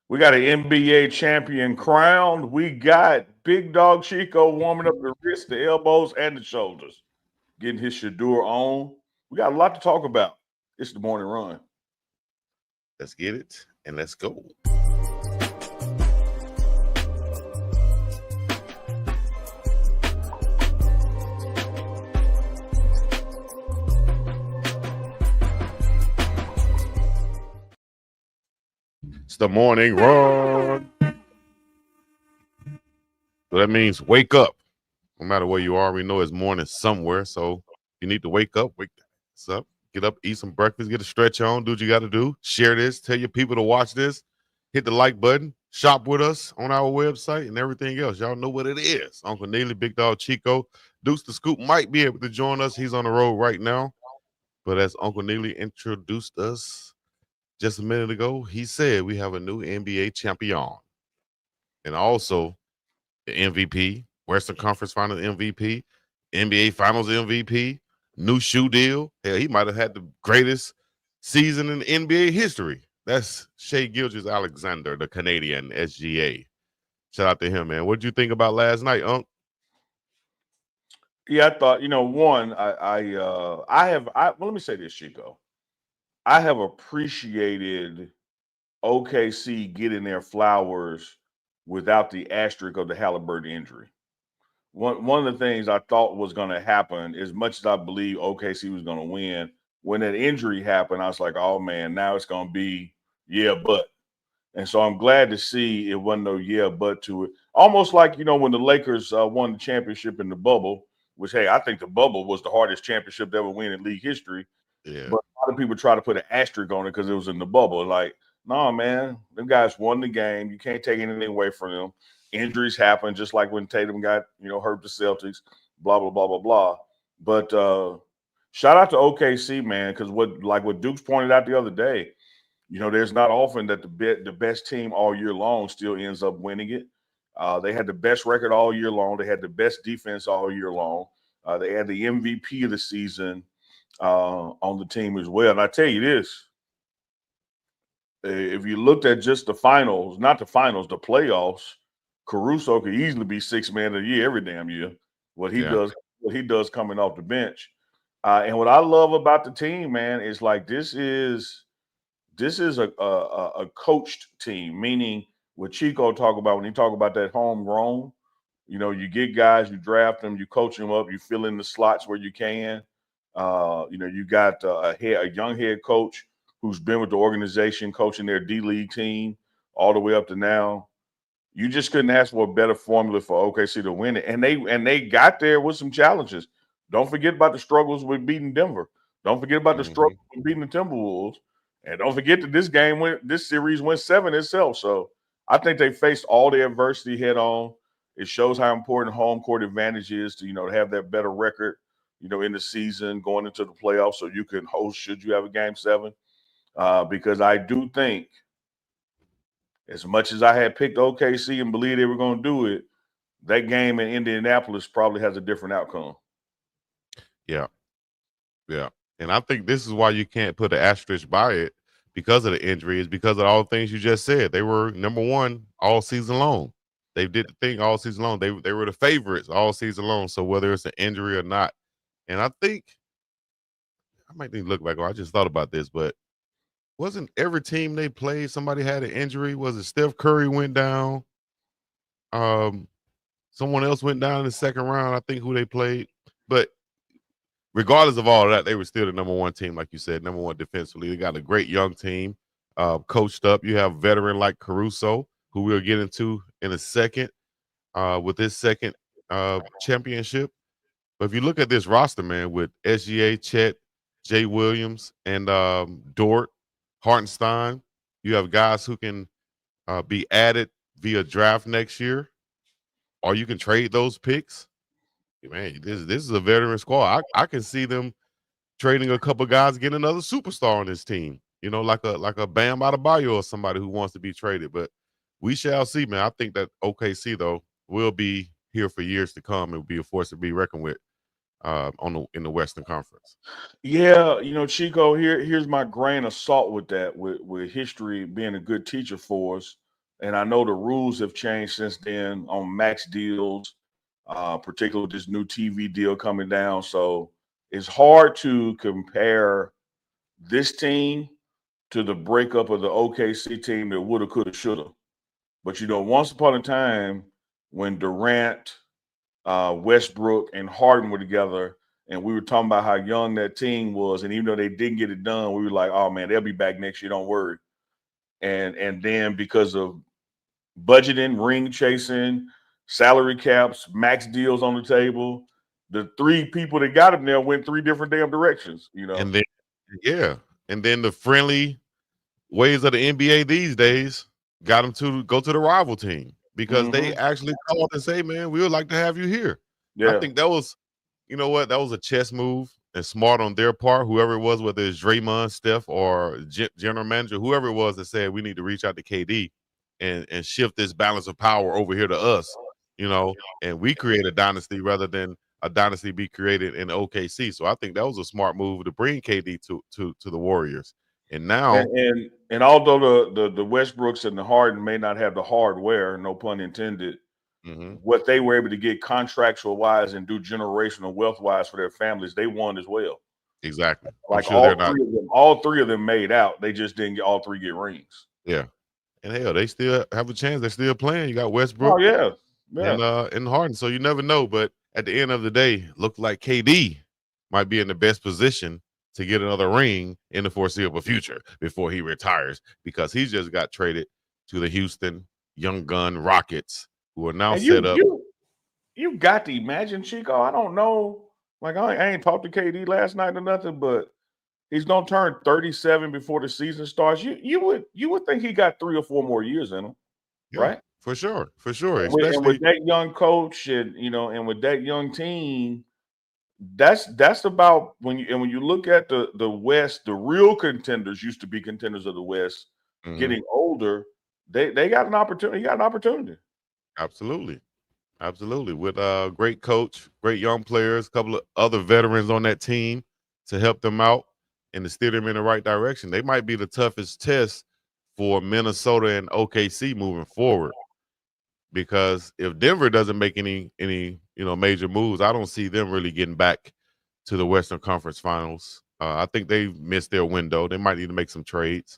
We got an NBA champion crowned. We got Big Dog Chico warming up the wrists, the elbows, and the shoulders, getting his Shadur on. We got a lot to talk about. It's the morning run. Let's get it and let's go. It's the morning run. So that means wake up. No matter where you are, we know it's morning somewhere. So you need to wake up, up, get up, eat some breakfast, get a stretch on, do what you got to do. Share this, tell your people to watch this, hit the like button, shop with us on our website and everything else. Y'all know what it is. Uncle Neely, Big Dog Chico, Deuce the Scoop might be able to join us. He's on the road right now. But as Uncle Neely introduced us just a minute ago, he said we have a new NBA champion and also the MVP, Western Conference Finals MVP, NBA Finals MVP, new shoe deal. Hell, he might have had the greatest season in NBA history. That's Shea Gilgeous-Alexander, the Canadian SGA. Shout out to him, man. What did you think about last night, Unc? Yeah, I thought, one, well, let me say this, Chico. I have appreciated OKC getting their flowers without the asterisk of the Halliburton injury. One of the things I thought was going to happen, as much as I believe OKC was going to win, when that injury happened, I was like, oh man, now it's going to be yeah, but. And so I'm glad to see it wasn't no yeah, but to it. Almost like, when the Lakers won the championship in the bubble, which, hey, I think the bubble was the hardest championship to ever win in league history. Yeah. But a lot of people try to put an asterisk on it because it was in the bubble. Like, no, man, them guys won the game. You can't take anything away from them. Injuries happen, just like when Tatum got, hurt the Celtics, blah, blah, blah, blah, blah. But shout out to OKC, man, because what Dukes pointed out the other day, there's not often that the best team all year long still ends up winning it. They had the best record all year long. They had the best defense all year long. They had the MVP of the season on the team as well. And I tell you this, if you looked at just the finals, not the finals, the playoffs, Caruso could easily be sixth man of the year every damn year. What he Yeah. does, what he does coming off the bench. And what I love about the team, man, is like this is a coached team, meaning what Chico talk about when he talk about that homegrown. You get guys, you draft them, you coach them up, you fill in the slots where you can. You got a young head coach who's been with the organization, coaching their D League team all the way up to now. You just couldn't ask for a better formula for OKC to win it, and they got there with some challenges. Don't forget about the struggles with beating Denver. Don't forget about the Mm-hmm. struggle with beating the Timberwolves, and don't forget that this series went 7 itself. So I think they faced all the adversity head on. It shows how important home court advantage is to to have that better record, in the season going into the playoffs, so you can host should you have a game 7. Because I do think, as much as I had picked OKC and believed they were going to do it, that game in Indianapolis probably has a different outcome. Yeah. Yeah. And I think this is why you can't put an asterisk by it because of the injuries, because of all the things you just said. They were number one all season long. They did the thing all season long. They were the favorites all season long. So whether it's an injury or not, and I think I might need to look back. I just thought about this, but wasn't every team they played somebody had an injury? Was it Steph Curry went down? Um, Someone else went down in the second round. I think who they played, but regardless of all of that, they were still the number one team, like you said, number one defensively. They got a great young team, coached up. You have veteran like Caruso, who we'll get into in a second with this second championship. But if you look at this roster, man, with SGA, Chet, Jay Williams, and Dort, Hartenstein, you have guys who can be added via draft next year, or you can trade those picks. Man, this is a veteran squad. I can see them trading a couple guys, getting another superstar on this team. Like a Bam Adebayo or somebody who wants to be traded. But we shall see, man. I think that OKC though will be here for years to come. It will be a force to be reckoned with in the Western Conference. Yeah, Chico, here's my grain of salt with that, with history being a good teacher for us. And I know the rules have changed since then on max deals, particularly with this new TV deal coming down. So it's hard to compare this team to the breakup of the OKC team that woulda, coulda, shoulda. But once upon a time when Durant, Westbrook, and Harden were together, and we were talking about how young that team was, and even though they didn't get it done, we were like, "Oh man, they'll be back next year. Don't worry." And then because of budgeting, ring chasing, salary caps, max deals on the table, the three people that got him there went three different damn directions. And then yeah, and then the friendly ways of the NBA these days got them to go to the rival team because they Hmm. actually called and say, "Man, we would like to have you here." I Yeah, think that was, you know what, that was a chess move and smart on their part. Whoever it was, whether it's Draymond, Steph, or general manager, whoever it was that said we need to reach out to KD and shift this balance of power over here to us, and we create a dynasty rather than a dynasty be created in OKC. So I think that was a smart move to bring KD to the Warriors. And and now, and although the Westbrooks and the Harden may not have the hardware, no pun intended, mhm, what they were able to get contractual wise and do generational wealth wise for their families, they won as well. exactly. I'm Like sure they're not. all three of them made out. They just didn't get all three get rings. Yeah, and hell, they still have a chance. They're still playing. You got Oh Westbrook yeah, yeah. and Harden. So you never know. But at the end of the day, look like KD might be in the best position to get another ring in the foreseeable future before he retires because he just got traded to the Houston Young Gun Rockets, who are now And set up. you got to imagine, Chico. I don't know. Like I ain't talked to KD last night or nothing, but he's gonna turn 37 before the season starts. You would think he got 3 or 4 more years in him, Yeah, right? for sure. And with Especially, that young coach and with that young team, that's about when you look at the West, the real contenders used to be contenders of the West, mhm, getting older. They got an opportunity. You got an opportunity. absolutely. Absolutely. With a great coach, great young players, a couple of other veterans on that team to help them out and to steer them in the right direction. They might be the toughest test for Minnesota and OKC moving forward because if Denver doesn't make any major moves, I don't see them really getting back to the Western Conference Finals. I think they missed their window. They might need to make some trades.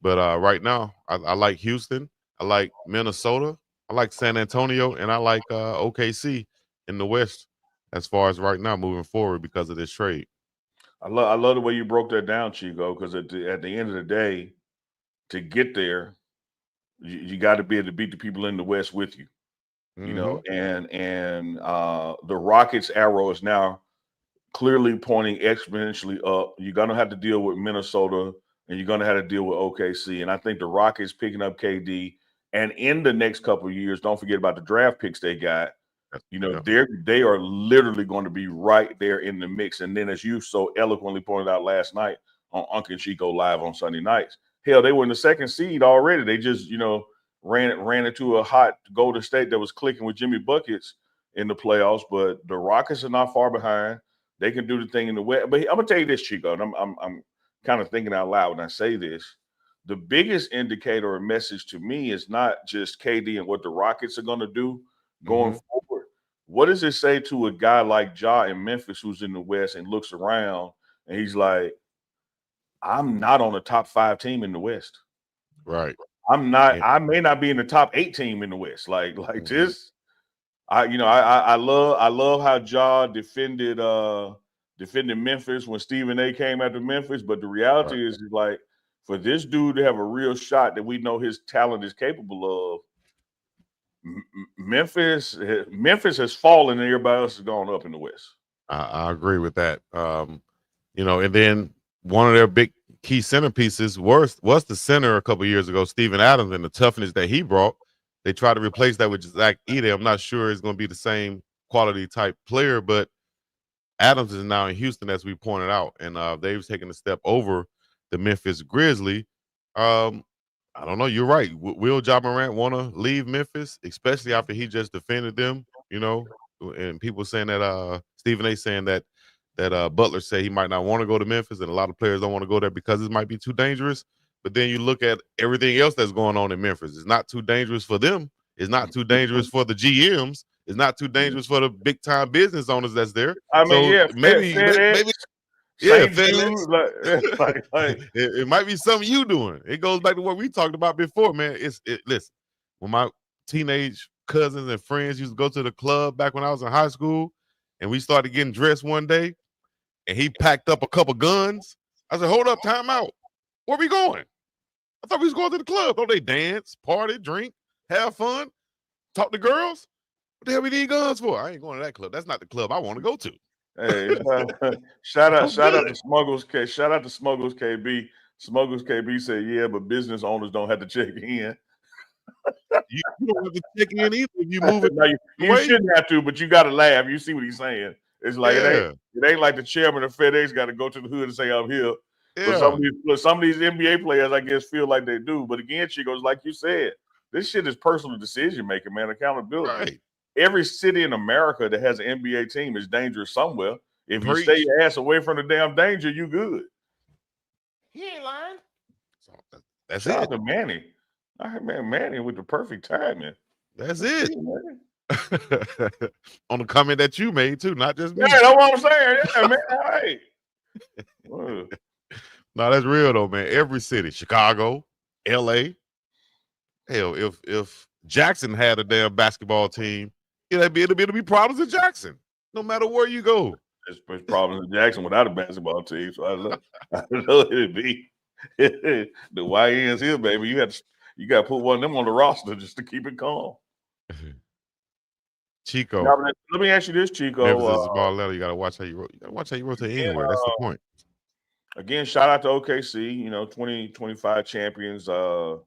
But right now, I like Houston. I like Minnesota. I like San Antonio, and I like OKC in the West as far as right now moving forward because of this trade. I love the way you broke that down, Chico, because at the end of the day, to get there, you got to be able to beat the people in the West with you. Hmm. And the Rockets' arrow is now clearly pointing exponentially up. You're gonna have to deal with Minnesota, and you're gonna have to deal with OKC. And I think the Rockets picking up KD, and in the next couple of years, don't forget about the draft picks they got. Yeah, They are literally going to be right there in the mix. And then, as you so eloquently pointed out last night on Uncle Chico Live on Sunday nights, hell, they were in the second seed already. They just ran into a hot Golden State that was clicking with Jimmy buckets in the playoffs. But the Rockets are not far behind. They can do the thing in the West. But I'm gonna tell you this, Chico, and I'm kind of thinking out loud when I say this. The biggest indicator or message to me is not just KD and what the Rockets are going to do going hmm, forward. What does it say to a guy like Ja in Memphis who's in the West and looks around and he's like, I'm not on the top 5 team in the West. right. I'm not, And I may not be in the top 8 team in the West. Like mhm, this, I love how Ja defended Memphis when Stephen A came after Memphis. But the right. reality is like for this dude to have a real shot that we know his talent is capable of, Memphis has fallen and everybody else has gone up in the West. I agree with that. And then one of their big key centerpieces was the center a couple years ago, Steven Adams, and the toughness that he brought. They tried to replace that with Zach Edey. I'm not sure it's going to be the same quality type player, but Adams is now in Houston, as we pointed out, and they've taken a step over the Memphis Grizzly. Um, I don't know. You're right. Will Ja Morant want to leave Memphis, especially after he just defended them? And people saying that Stephen A. saying that Butler said he might not want to go to Memphis, and a lot of players don't want to go there because it might be too dangerous. But then you look at everything else that's going on in Memphis. It's not too dangerous for them. It's not too dangerous for the GMs. It's not too dangerous for the big time business owners that's there. I mean, So yeah, maybe, FedEx, yeah, St. FedEx. Jude, like It might be something you doing. It goes back to what we talked about before, man. Listen, when my teenage cousins and friends used to go to the club back when I was in high school, and we started getting dressed one day, and he packed up a couple guns. I said, "Hold up, time out. Where we going? I thought we was going to the club. Don't they dance, party, drink, have fun, talk to girls? What the hell we need guns for? I ain't going to that club. That's not the club I want to go to." Hey, shout out good. to Smuggles K. Shout out to Smuggles KB. Smuggles KB said, "Yeah, but business owners don't have to check in." You don't have to check in either if you move it No, you away. shouldn't have to, but you got to laugh. You see what he's saying? It's like Yeah, it ain't like the chairman of FedEx got to go to the hood and say, "I'm here." But yeah. some of these NBA players, I guess, feel like they do. But again, Chico's like you said, this shit is personal decision making, man. Accountability. Right. Every city in America that has an NBA team is dangerous somewhere. If you Preach. stay your ass away from the damn danger, you good. He ain't lying. So that's Shout it. out to Manny. I heard, man, Manny with the perfect timing. That's it. On the comment that you made too, not just me. Yeah, that's what I'm saying. Yeah, man. All right. No, that's real though, man. Every city, Chicago, LA. Hell, if Jackson had a damn basketball team, it'll be problems in Jackson, no matter where you go. There's problems in Jackson without a basketball team. So I know it'd be the YNs here, baby. You got to put one of them on the roster just to keep it calm. Chico. Now, let me ask you this, Chico. Memphis is a small letter. You gotta watch how you wrote. You gotta watch how you rotate anywhere. That's the point. Again, shout out to OKC, 2025 champions. Shout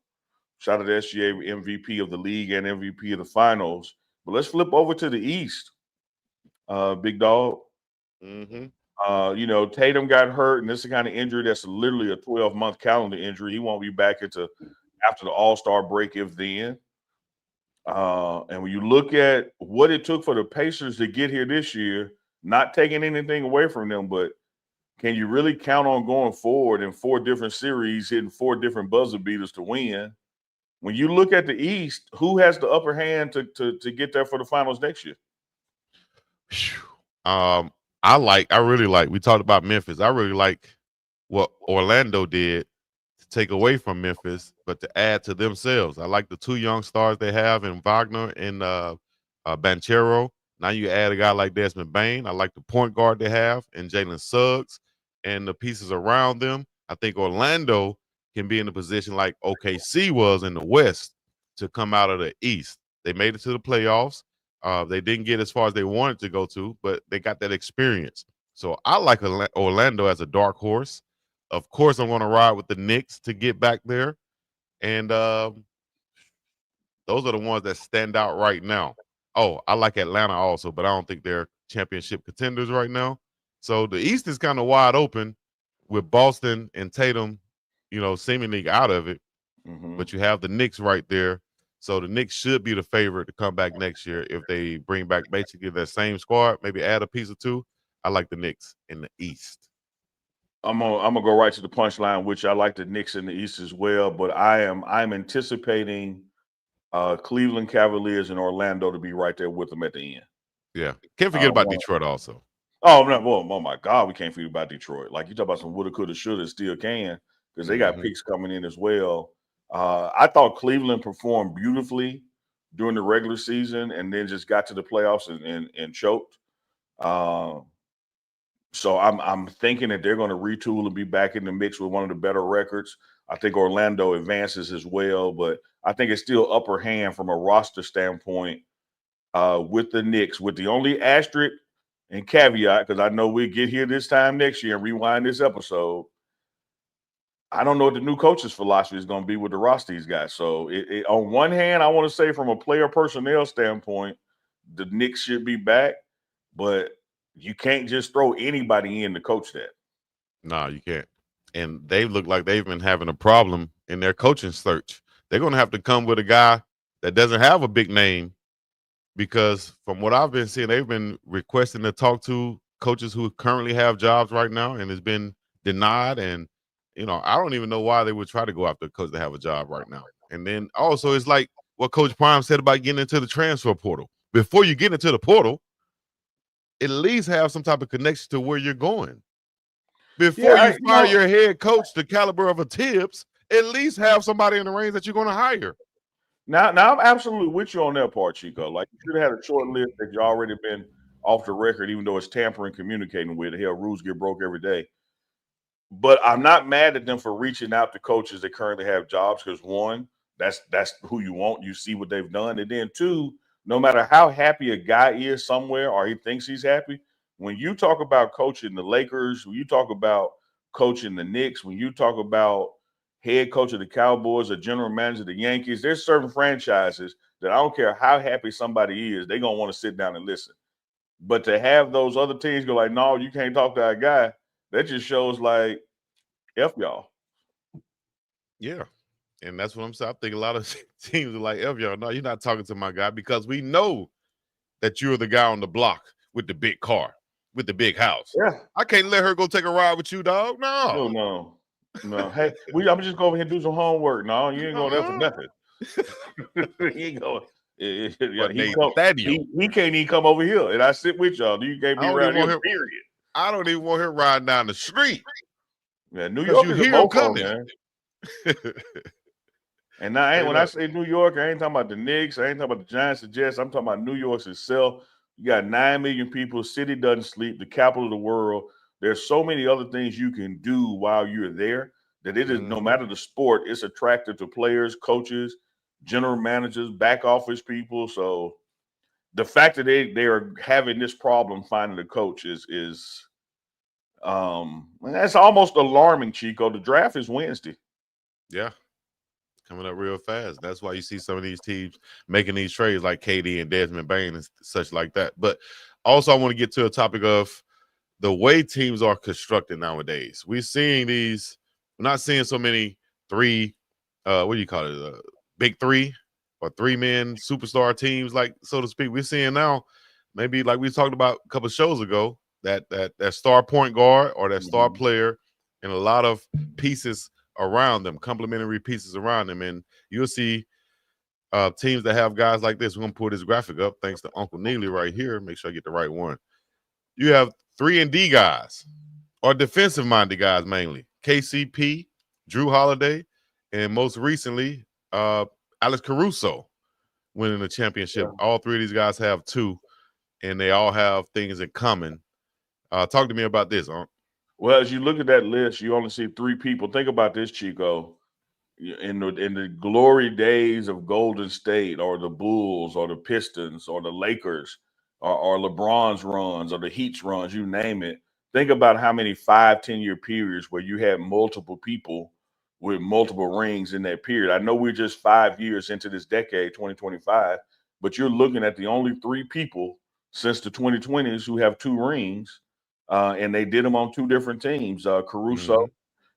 out to SGA MVP of the league and MVP of the finals. But let's flip over to the East. Big dog. Mm-hmm. Tatum got hurt, and this is the kind of injury that's literally a 12-month calendar injury. He won't be back after the All-Star break, if then. And when you look at what it took for the Pacers to get here this year, not taking anything away from them, but can you really count on going forward in 4 different series, hitting 4 different buzzer beaters to win? When you look at the East, who has the upper hand to get there for the finals next year? I really like. We talked about Memphis. I really like what Orlando did to take away from Memphis, but to add to themselves. I like the 2 young stars they have in Wagner and Banchero. Now you add a guy like Desmond Bain. I like the point guard they have and Jalen Suggs and the pieces around them. I think Orlando can be in a position like OKC was in the West to come out of the East. They made it to the playoffs. They didn't get as far as they wanted to go to, but they got that experience. So I like Orlando as a dark horse. Of course, I'm going to ride with the Knicks to get back there. And those are the ones that stand out right now. Oh, I like Atlanta also, but I don't think they're championship contenders right now. So the East is kind of wide open with Boston and Tatum, seemingly out of it. Mm-hmm. But you have the Knicks right there. So the Knicks should be the favorite to come back next year if they bring back basically that same squad, maybe add a piece or two. I like the Knicks in the East. I'm gonna go right to the punchline, which I like the Knicks in the East as well. But I'm anticipating Cleveland Cavaliers and Orlando to be right there with them at the end. Yeah, can't forget about Detroit also. Oh no! Well, oh my God, we can't forget about Detroit. Like you talk about some woulda, coulda, shoulda, still can because they got picks coming in as well. I thought Cleveland performed beautifully during the regular season, and then just got to the playoffs and choked. So I'm thinking that they're going to retool and be back in the mix with one of the better records. I think Orlando advances as well, but I think it's still upper hand from a roster standpoint with the Knicks, with the only asterisk and caveat, because I know we get here this time next year and rewind this episode. I don't know what the new coach's philosophy is going to be with the roster these guys. So on one hand, I want to say from a player personnel standpoint, the Knicks should be back, but you can't just throw anybody in to coach that. No, you can't. And they look like they've been having a problem in their coaching search. They're going to have to come with a guy that doesn't have a big name because from what I've been seeing, they've been requesting to talk to coaches who currently have jobs right now and has been denied. And I don't even know why they would try to go after a coach to have a job right now. And then also, it's like what Coach Prime said about getting into the transfer portal. Before you get into the portal, at least have some type of connection to where you're going. Before you fire your head coach, the caliber of a Tibbs, at least have somebody in the range that you're going to hire. Now I'm absolutely with you on that part, Chico. Like, you should have had a short list that you already been off the record, even though it's tampering communicating with. Hell, rules get broke every day. But I'm not mad at them for reaching out to coaches that currently have jobs, because one, that's who you want. You see what they've done. And then two, no matter how happy a guy is somewhere or he thinks he's happy, when you talk about coaching the Lakers, when you talk about coaching the Knicks, when you talk about head coach of the Cowboys or general manager of the Yankees, there's certain franchises that I don't care how happy somebody is, they're going to want to sit down and listen. But to have those other teams go like, no, you can't talk to that guy, that just shows like, F y'all. Yeah. And that's what I'm saying. I think a lot of teams are like, F y'all, no, you're not talking to my guy, because we know that you're the guy on the block with the big car, with the big house. Yeah. I can't let her go take a ride with you, dog. No. Hey, I'm just go over here and do some homework. No, you ain't going there for nothing. He ain't going. Yeah, he can't even come over here, and I sit with y'all. You can't be around here. Period. I don't even want him riding down the street. Yeah, New York is a mofo, man. And now, when I say New York, I ain't talking about the Knicks. I ain't talking about the Giants, the Jets. I'm talking about New York itself. You got 9 million people. City doesn't sleep. The capital of the world. There's so many other things you can do while you're there that it is, no matter the sport, it's attractive to players, coaches, general managers, back office people. So the fact that they are having this problem finding a coach is that's almost alarming, Chico. The draft is Wednesday. Yeah. Coming up real fast. That's why you see some of these teams making these trades like KD and Desmond Bain and such like that. But also, I want to get to a topic of the way teams are constructed nowadays. We're not seeing so many big three or 3-man superstar teams, like, so to speak. We're seeing now, maybe like we talked about a couple of shows ago, that star point guard or that star player and a lot of pieces around them, complementary pieces around them. And you'll see teams that have guys like this. We're going to pull this graphic up thanks to Uncle Neely right here. Make sure I get the right one. You have 3-and-D guys or defensive-minded guys mainly. KCP, Drew Holiday, and most recently, Alex Caruso winning the championship. Yeah. All 3 of these guys have 2, and they all have things in common. Talk to me about this, Unc. Well, as you look at that list, you only see 3 people. Think about this, Chico. In the glory days of Golden State or the Bulls or the Pistons or the Lakers or LeBron's runs or the Heat's runs, you name it. Think about how many 5-10-year periods where you had multiple people with multiple rings in that period. I know we're just 5 years into this decade, 2025, but you're looking at the only 3 people since the 2020s who have 2 rings. And they did them on 2 different teams. Caruso,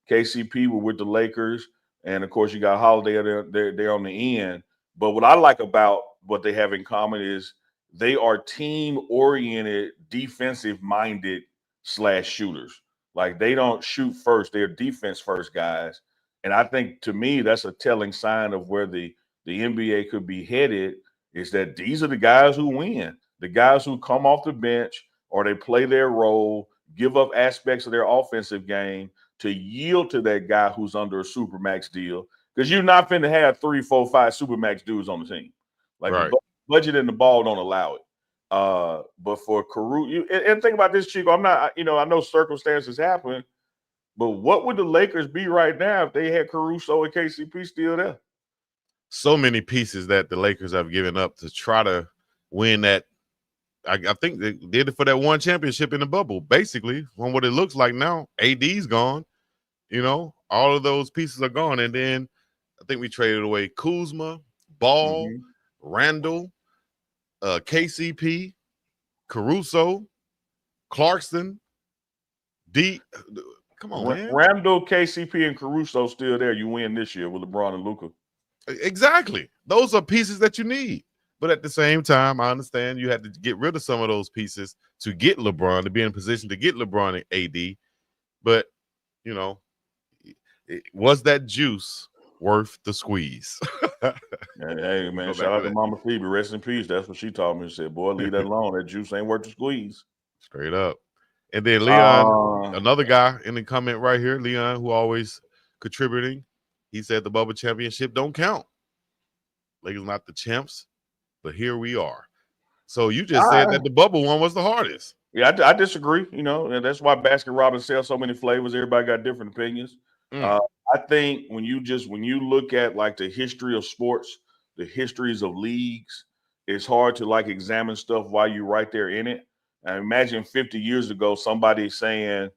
KCP were with the Lakers, and of course you got Holiday there on the end. But what I like about what they have in common is they are team-oriented, defensive-minded /shooters. Like, they don't shoot first; they're defense-first guys. And I think, to me, that's a telling sign of where the NBA could be headed. Is that these are the guys who win, the guys who come off the bench, or they play their role, give up aspects of their offensive game to yield to that guy who's under a supermax deal. Because you're not finna have 3, 4, 5 supermax dudes on the team. Like, right. The budget and the ball don't allow it. But for Caruso, and think about this, Chico. I'm not, I know circumstances happen, but what would the Lakers be right now if they had Caruso and KCP still there? So many pieces that the Lakers have given up to try to win that. I think they did it for that one championship in the bubble. Basically, from what it looks like now, AD's gone. All of those pieces are gone. And then I think we traded away Kuzma, Ball, Randall, KCP, Caruso, Clarkson, Come on, man. Randall, KCP, and Caruso still there. You win this year with LeBron and Luka. Exactly. Those are pieces that you need. But at the same time, I understand you had to get rid of some of those pieces to get LeBron, to be in a position to get LeBron and AD. But, Was that juice worth the squeeze? Hey, man, Go shout back out to to that. Mama Phoebe. Rest in peace. That's what she told me. She said, boy, leave that alone. That juice ain't worth the squeeze. Straight up. And then Leon, Uh, another guy in the comment right here, Leon, who always contributing. He said the Bubba Championship don't count. Lakers not the champs, but here we are. So you just said that the bubble one was the hardest. Yeah, I disagree. You know, and that's why Baskin Robbins sells so many flavors. Everybody got different opinions. Mm. I think when you look at like the history of sports, the histories of leagues, it's hard to like examine stuff while you're right there in it. And imagine 50 years ago somebody saying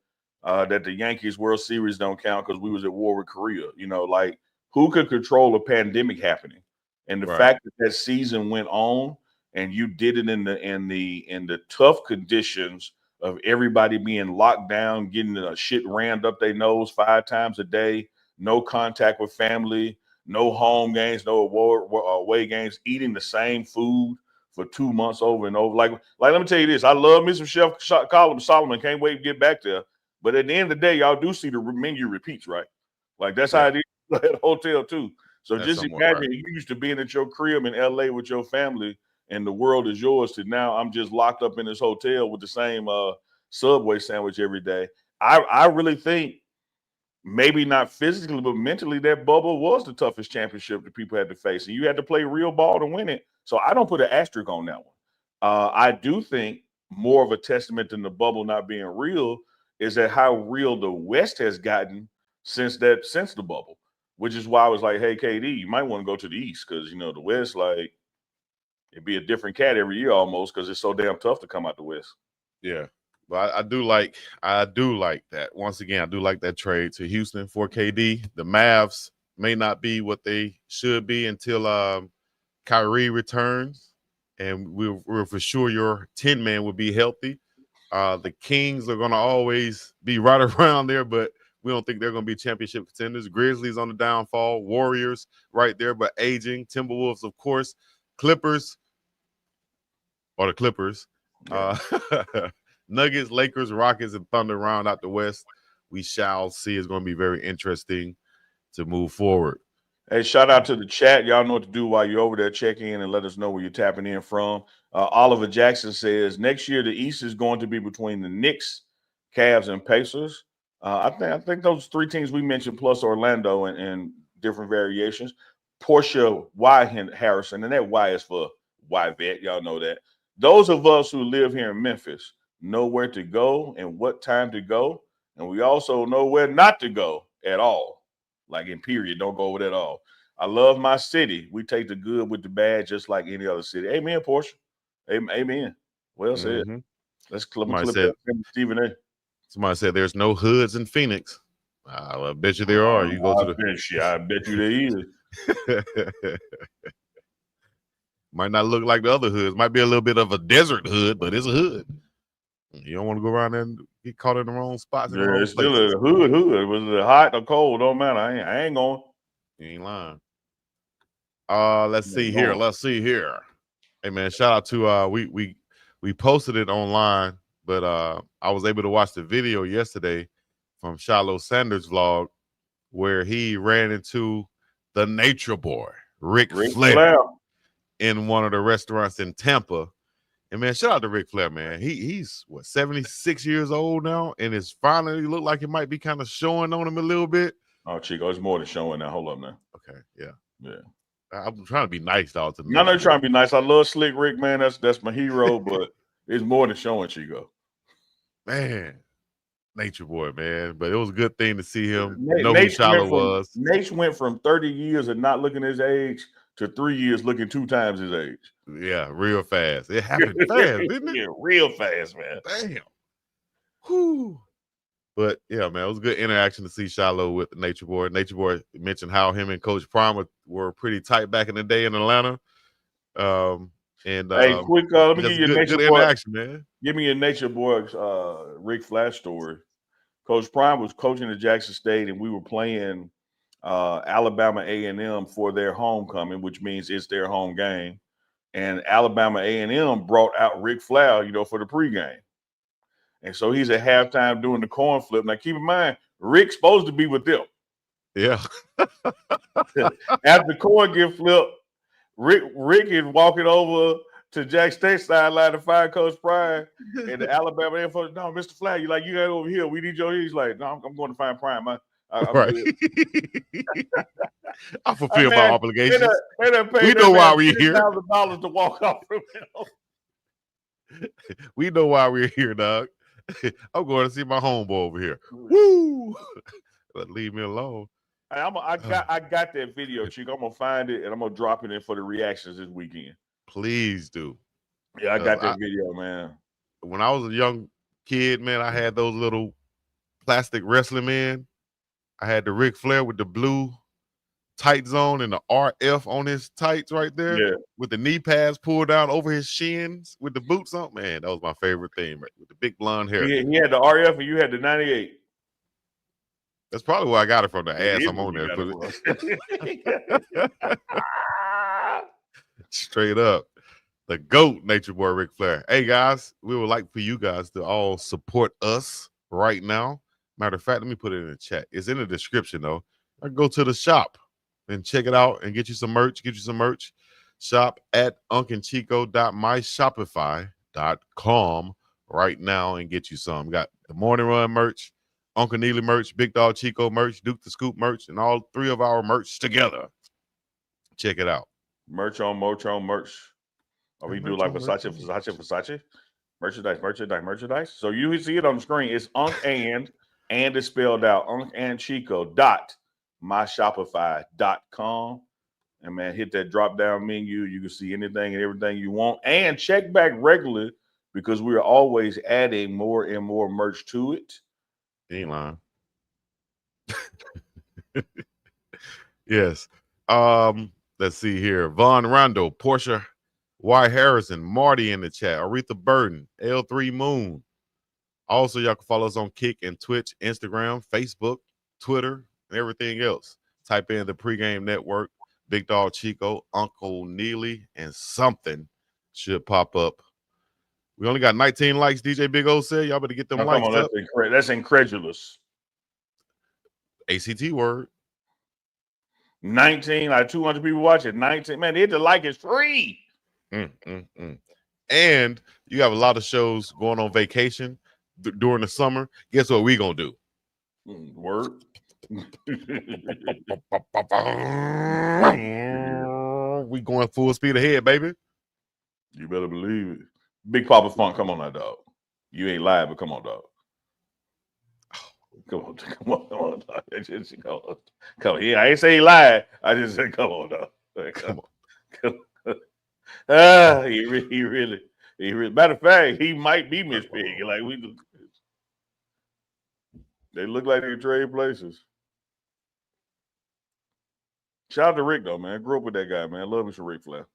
that the Yankees World Series don't count because we was at war with Korea. You know, like who could control a pandemic happening? And the Right. fact that that season went on and you did it in the tough conditions of everybody being locked down, getting the shit rammed up their nose 5 times a day, no contact with family, no home games, no away games, eating the same food for 2 months over and over. Like let me tell you this, I love me some Chef Solomon. Can't wait to get back there. But at the end of the day, y'all do see the menu repeats, right? Like that's how Yeah. it is at a hotel too. So That's just somewhat imagine right. you used to being at your crib in LA with your family and the world is yours to now I'm just locked up in this hotel with the same Subway sandwich every day. I really think maybe not physically, but mentally, that bubble was the toughest championship that people had to face. And you had to play real ball to win it. So I don't put an asterisk on that one. I do think more of a testament than the bubble not being real is that how real the West has gotten since the bubble, which is why I was like, hey, KD, you might want to go to the East because, you know, the West, like, it'd be a different cat every year almost because it's so damn tough to come out the West. Yeah. But I do like that. Once again, I do like that trade to Houston for KD. The Mavs may not be what they should be until Kyrie returns, and we're for sure your 10-man will be healthy. The Kings are going to always be right around there, but we don't think they're going to be championship contenders. Grizzlies on the downfall. Warriors right there, but aging. Timberwolves, of course. Clippers or the Clippers. Yeah. Nuggets, Lakers, Rockets, and Thunder round out the West. We shall see. It's going to be very interesting to move forward. Hey, shout out to the chat. Y'all know what to do while you're over there. Check in and let us know where you're tapping in from. Oliver Jackson says next year the East is going to be between the Knicks, Cavs, and Pacers. I think those 3 teams we mentioned plus Orlando and different variations. Portia Y Harrison, and that Y is for Y vet. Y'all know that. Those of us who live here in Memphis know where to go and what time to go, and we also know where not to go at all. Like in period, don't go with it at all. I love my city. We take the good with the bad, just like any other city. Amen, Portia. Amen. Well said. Mm-hmm. Let's clip Somebody that from Stephen A. Somebody said there's no hoods in Phoenix. I bet you there are. You go to I bet you there is. the might not look like the other hoods. Might be a little bit of a desert hood, but it's a hood. You don't want to go around there and get caught in the wrong spots. In the Yeah, wrong it's still places. a hood. Was it hot or cold? Don't matter. I ain't going. You ain't lying. Let's see here. Hey man, shout out to we posted it online, but I was able to watch the video yesterday from Shiloh Sanders' vlog where he ran into the Nature Boy, Ric Flair, in one of the restaurants in Tampa. And man, shout out to Ric Flair, man. He's 76 years old now, and it's finally look like it might be kind of showing on him a little bit. Oh, Chico, it's more than showing now. Hold up now. Okay, yeah. I'm trying to be nice, dog. To I'm not trying to be nice. I love Slick Rick, man. That's my hero, but it's more than showing, Chico. Man, Nature Boy, man. But it was a good thing to see him know who Shiloh was. Nate went from 30 years of not looking his age to 3 years looking 2 times his age. Yeah, real fast. It happened fast, didn't it? Yeah, real fast, man. Damn. Whew. But yeah, man, it was a good interaction to see Shiloh with the Nature Boy. Nature Boy mentioned how him and Coach Prime were pretty tight back in the day in Atlanta. Hey, quick, let me give you a Nature Boy interaction, man. Give me a Nature Boy Ric Flair story. Coach Prime was coaching at Jackson State, and we were playing Alabama A&M for their homecoming, which means it's their home game. And Alabama A&M brought out Ric Flair, for the pregame. And so he's at halftime doing the corn flip. Now, keep in mind, Rick's supposed to be with them. Yeah. After the coin get flipped, Rick is walking over to Jack State sideline to find Coach Prime and the Alabama info. No, Mr. Flag, you got over here. We need your. He's like, no, I'm going to find Prime. I'm Right. good. I fulfill my Man, obligations. they done paid We that know why man we're here. $10,000 to walk off from him. We know why we're here, dog. I'm going to see my homeboy over here. Woo! But leave me alone. I got that video, Chico. I'm gonna find it and I'm gonna drop it in for the reactions this weekend. Please do. Yeah, I got that video, man. When I was a young kid, man, I had those little plastic wrestling men. I had the Ric Flair with the blue tight zone and the RF on his tights right there. Yeah. With the knee pads pulled down over his shins with the boots on. Man, that was my favorite thing, right? With the big blonde hair. He had the RF and you had the 98. That's probably where I got it from, the ass It I'm on there. is. Straight up. The GOAT, Nature Boy Ric Flair. Hey, guys, we would like for you guys to all support us right now. Matter of fact, let me put it in the chat. It's in the description, though. Go to the shop and check it out and get you some merch. Shop at unclechico.myshopify.com right now and get you some. We got the Morning Run merch, Uncle Neely merch, Big Dog Chico merch, Duke the Scoop merch, and all three of our merch together. Check it out. Merch on merch. Or we do like Versace. Merchandise. So you see it on the screen. It's Unc and it's spelled out uncandchico.myshopify.com. And man, hit that drop down menu. You can see anything and everything you want. And check back regularly because we are always adding more and more merch to it. Ain't lying. Yes. Let's see here. Von Rondo, Portia Y. Harrison, Marty in the chat, Aretha Burden, L3 Moon. Also, y'all can follow us on Kick and Twitch, Instagram, Facebook, Twitter, and everything else. Type in the Pregame Network, Big Dog Chico, Uncle Neely, and something should pop up. We only got 19 likes, DJ Big O said. Y'all better get them likes up. That's incredulous. ACT word. 19, like 200 people watching. 19, man, hit the like, it's free. And you have a lot of shows going on vacation during the summer. Guess what we gonna do? Word. We going full speed ahead, baby. You better believe it. Big Papa Funk, come on now, dog. You ain't live, but come on, dog. Come on, dog. Come on. Yeah, I ain't say he lied. I just said, come on, dog. Come on. He really. Matter of fact, he might be Miss Piggy. Like we do. They look like they trade places. Shout out to Rick though, man. I grew up with that guy, man. I love me some Ric Flair.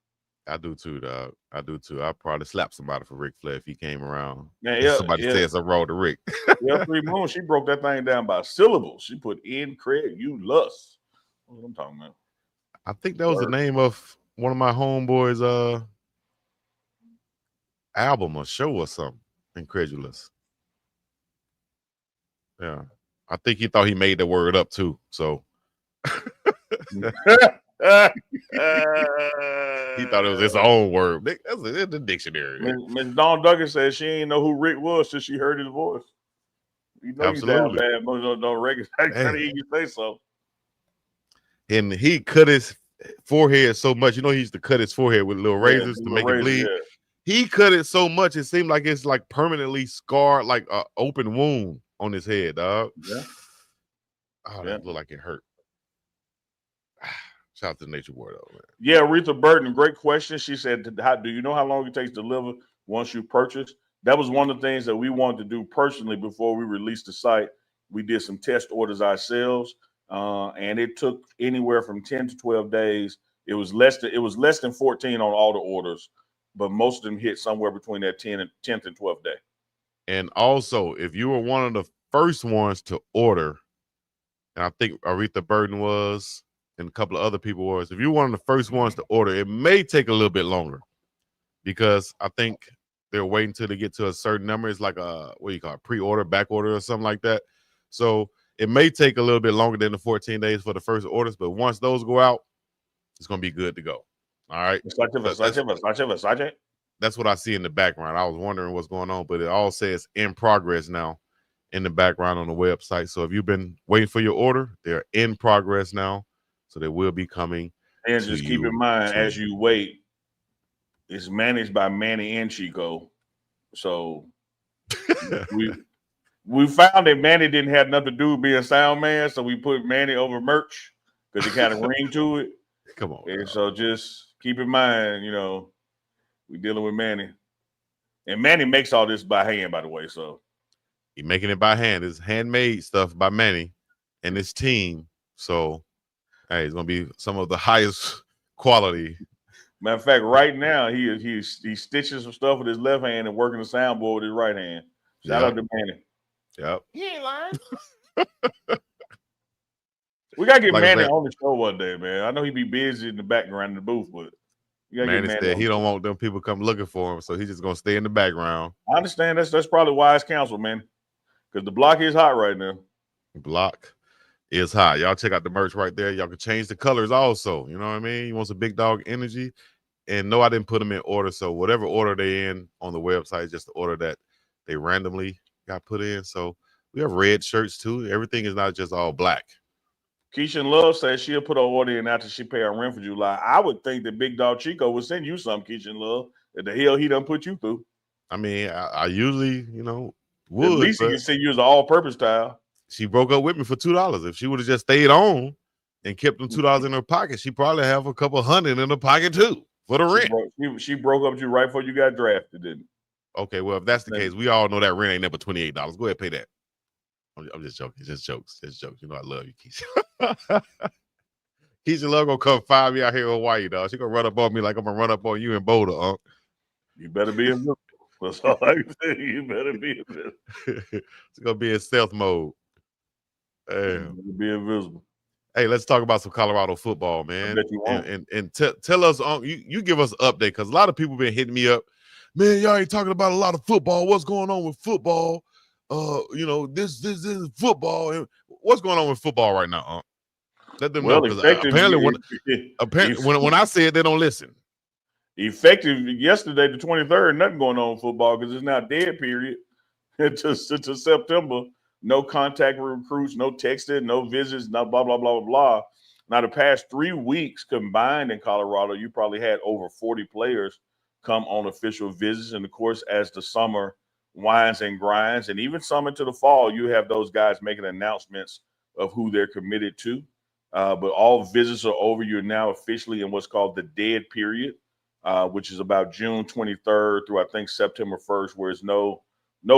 I do too, dog. I do too. I'd probably slap somebody for Ric Flair if he came around. Man, somebody said something wrong to Rick. L3 Moon, she broke that thing down by syllables. She put in Craig, you lust. What I'm talking about. I think that was the name of one of my homeboys' album or show or something. Incredulous. Yeah. I think he thought he made the word up too. So he thought it was his own word. That's in the dictionary. Miss Dawn Duggan said she ain't know who Rick was till she heard his voice. You know, absolutely. You damn bad. Don't regular. I can't hear you say so. And he cut his forehead so much. You know, he used to cut his forehead with little razors to make it bleed. Yeah. He cut it so much it seemed like it's like permanently scarred, like an open wound on his head, dog. Yeah. Oh, that looked like it hurt. Shout out to Nature Boy, though, man. Yeah, Aretha Burton, great question. She said, "How do you know how long it takes to deliver once you purchase?" That was one of the things that we wanted to do personally before we released the site. We did some test orders ourselves, and it took anywhere from 10 to 12 days. It was less than 14 on all the orders, but most of them hit somewhere between that 10th and 12th day. And also, if you were one of the first ones to order, and I think Aretha Burton was, and a couple of other people was, if you're one of the first ones to order, it may take a little bit longer because I think they're waiting till they get to a certain number. It's like a, what do you call it, pre-order, back order or something like that. So It may take a little bit longer than the 14 days for the first orders, but once those go out, it's going to be good to go. All right. Versace. That's what I see in the background. I was wondering what's going on, but it all says in progress now in the background on the website. So if you've been waiting for your order, they're in progress now. So they will be coming. And just keep in mind, as you wait, it's managed by Manny and Chico. So we found that Manny didn't have nothing to do with being sound man, so we put Manny over merch because it kind of ring to it. Come on. And so just keep in mind, we're dealing with Manny. And Manny makes all this by hand, by the way. So he's making it by hand. It's handmade stuff by Manny and his team. So hey, it's gonna be some of the highest quality. Matter of fact, right now he stitching some stuff with his left hand and working the soundboard with his right hand. Shout out to Manny. Yep. He ain't lying. We gotta get Manny on the show one day, man. I know he'd be busy in the background in the booth, but Manny said he don't want them people come looking for him, so he's just gonna stay in the background. I understand that's probably wise counsel, man. Because the block is hot right now. Block is hot. Y'all check out the merch right there. Y'all can change the colors also. You know what I mean? You want some big dog energy. And no, I didn't put them in order. So whatever order they in on the website, just the order that they randomly got put in. So we have red shirts too. Everything is not just all black. Keisha Love says she'll put her order in after she pay her rent for July. I would think that Big Dog Chico would send you some, Keisha Love. That the hell he done put you through. I mean, I usually, would. At least he can send you as an all-purpose tile. She broke up with me for $2. If she would have just stayed on and kept them $2 in her pocket, she probably have a couple $100 in her pocket too for the rent. She broke up with you right before you got drafted, didn't it? Okay, well, if that's the case, we all know that rent ain't never $28. Go ahead and pay that. I'm just joking. Just jokes. Just jokes. I love you, Keisha. Keisha Love gonna come find me out here in Hawaii, dog. She gonna run up on me like I'm gonna run up on you in Boulder, You better be invisible. That's all I can say. You better be invisible. It's gonna be in stealth mode. Damn. Be invisible. Hey, let's talk about some Colorado football, man. And tell us, you give us an update, because a lot of people been hitting me up. Man, y'all ain't talking about a lot of football. What's going on with football? This is football. And what's going on with football right now? Let them know, because apparently when I say it, they don't listen. Effective yesterday, the 23rd, nothing going on in football because it's now dead period until September. No contact recruits, no texting, no visits, no blah, blah, blah, blah, blah. Now, the past 3 weeks combined in Colorado, you probably had over 40 players come on official visits. And, of course, as the summer winds and grinds, and even some into the fall, you have those guys making announcements of who they're committed to. But all visits are over. You're now officially in what's called the dead period, which is about June 23rd through, I think, September 1st, where it's no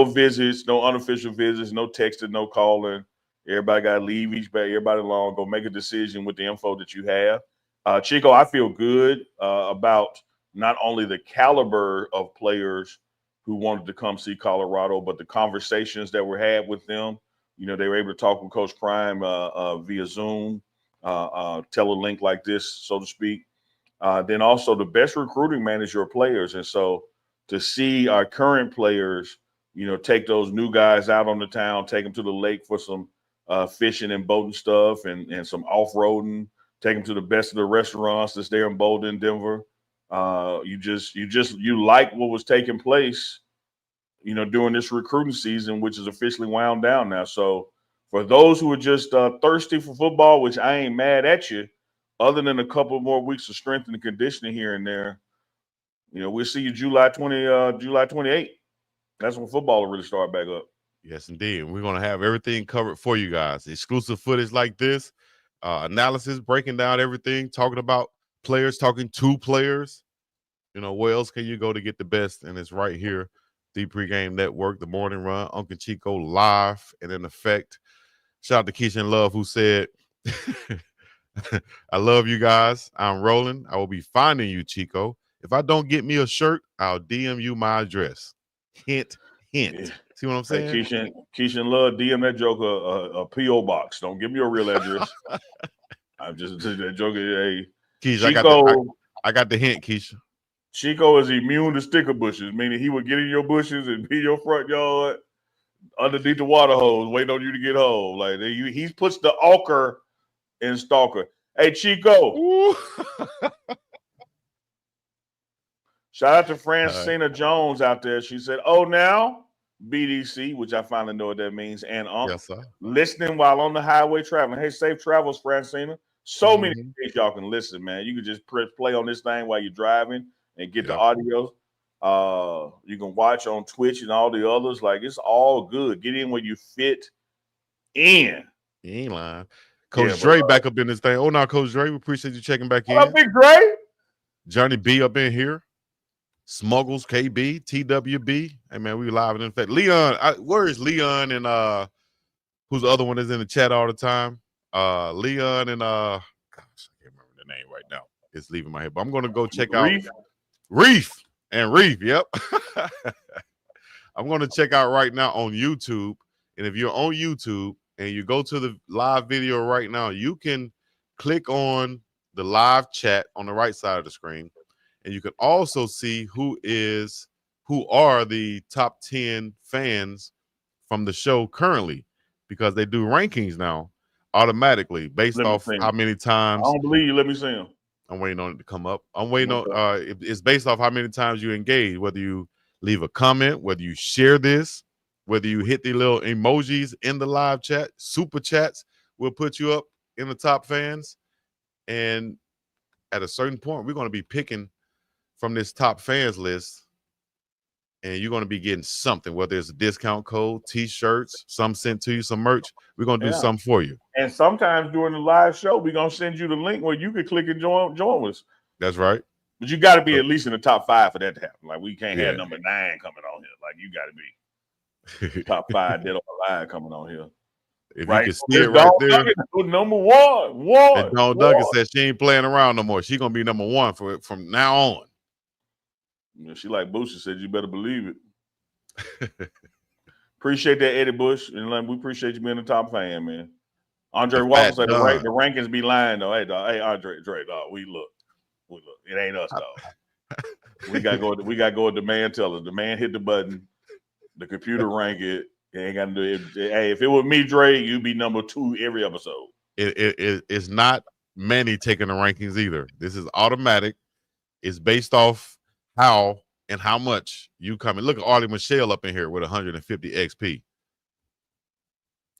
visits, no unofficial visits, no texting, no calling. Everybody got to leave everybody alone, go make a decision with the info that you have. Chico, I feel good about not only the caliber of players who wanted to come see Colorado, but the conversations that were had with them. They were able to talk with Coach Prime via Zoom, telelink like this, so to speak. Then also the best recruiting manager of players. And so to see our current players, take those new guys out on the town, take them to the lake for some fishing and boating stuff and some off-roading, take them to the best of the restaurants that's there in Boulder and Denver. You like what was taking place, during this recruiting season, which is officially wound down now. So for those who are just thirsty for football, which I ain't mad at you, other than a couple more weeks of strength and conditioning here and there, we'll see you July 28th. That's when football will really start back up. Yes, indeed. We're going to have everything covered for you guys. Exclusive footage like this, analysis, breaking down everything, talking about players, talking to players. Where else can you go to get the best? And it's right here, the Pregame Network, the Morning Run, Uncle Chico live and in effect. Shout out to Keisha Love, who said, I love you guys. I'm rolling. I will be finding you, Chico. If I don't get me a shirt, I'll DM you my address. Hint, hint. Yeah. See what I'm saying? Hey, Keisha Love, DM that joker a P.O. box. Don't give me your real address. I'm just that joker. Hey, Keisha, Chico, I got the hint, Keisha. Chico is immune to sticker bushes, meaning he would get in your bushes and be in your front yard. underneath the water hose, waiting on you to get home. Like he's puts the ochre in stalker. Hey, Chico. Shout out to Francina Jones out there. She said, "Oh, now BDC," which I finally know what that means, and Yes, sir. listening while on the highway traveling. Hey, safe travels, Francina. So many ways y'all can listen, man. You can just press play on this thing while you're driving and get the audio. You can watch on Twitch and all the others. Like, it's all good. Get in where you fit in. You ain't lying. Coach Dre back up in this thing. Oh, no, Coach Dre, we appreciate you checking back in. What up, Big Dre? Johnny B up in here. Smuggles, KB, TWB. Hey, man, we live in fact. Leon, where is Leon and who's the other one that's in the chat all the time? Leon and gosh, I can't remember the name right now. It's leaving my head, but I'm gonna go check out Reef. Yep. I'm gonna check out right now on YouTube. And if you're on YouTube and you go to the live video right now, you can click on the live chat on the right side of the screen. And you can also see who are the top 10 fans from the show currently, because they do rankings now automatically based off how many times. I don't believe you. Let me see them. I'm waiting on it to come up. I'm waiting on it's based off how many times you engage, whether you leave a comment, whether you share this, whether you hit the little emojis in the live chat. Super chats will put you up in the top fans. And at a certain point, we're going to be picking from this top fans list, and you're going to be getting something, whether it's a discount code, t-shirts, some sent to you, some merch. We're going to do something for you. And sometimes during the live show, we're going to send you the link where you can click and join us. That's right. But you got to be at least in the top 5 for that to happen. Like, we can't have number 9 coming on here. Like, you got to be top 5 dead on the line coming on here. If you can see it right there. Number one. And Dawn Duncan said she ain't playing around no more. She's going to be number 1 from now on. Yeah, she like Boosie said, you better believe it. Appreciate that, Eddie Bush. And we appreciate you being a top fan, man. Andre Walker said the rankings be lying, though. Hey, dog. Hey, Andre, Dre, dog. We look. It ain't us, dog. we got to go with the man tell us. The man hit the button. The computer rank it. You ain't got to do it. Hey, if it was me, Dre, you'd be number 2 every episode. It's not Manny taking the rankings either. This is automatic. It's based off how and how much you come in. Look at Arlie Michelle up in here with 150 XP.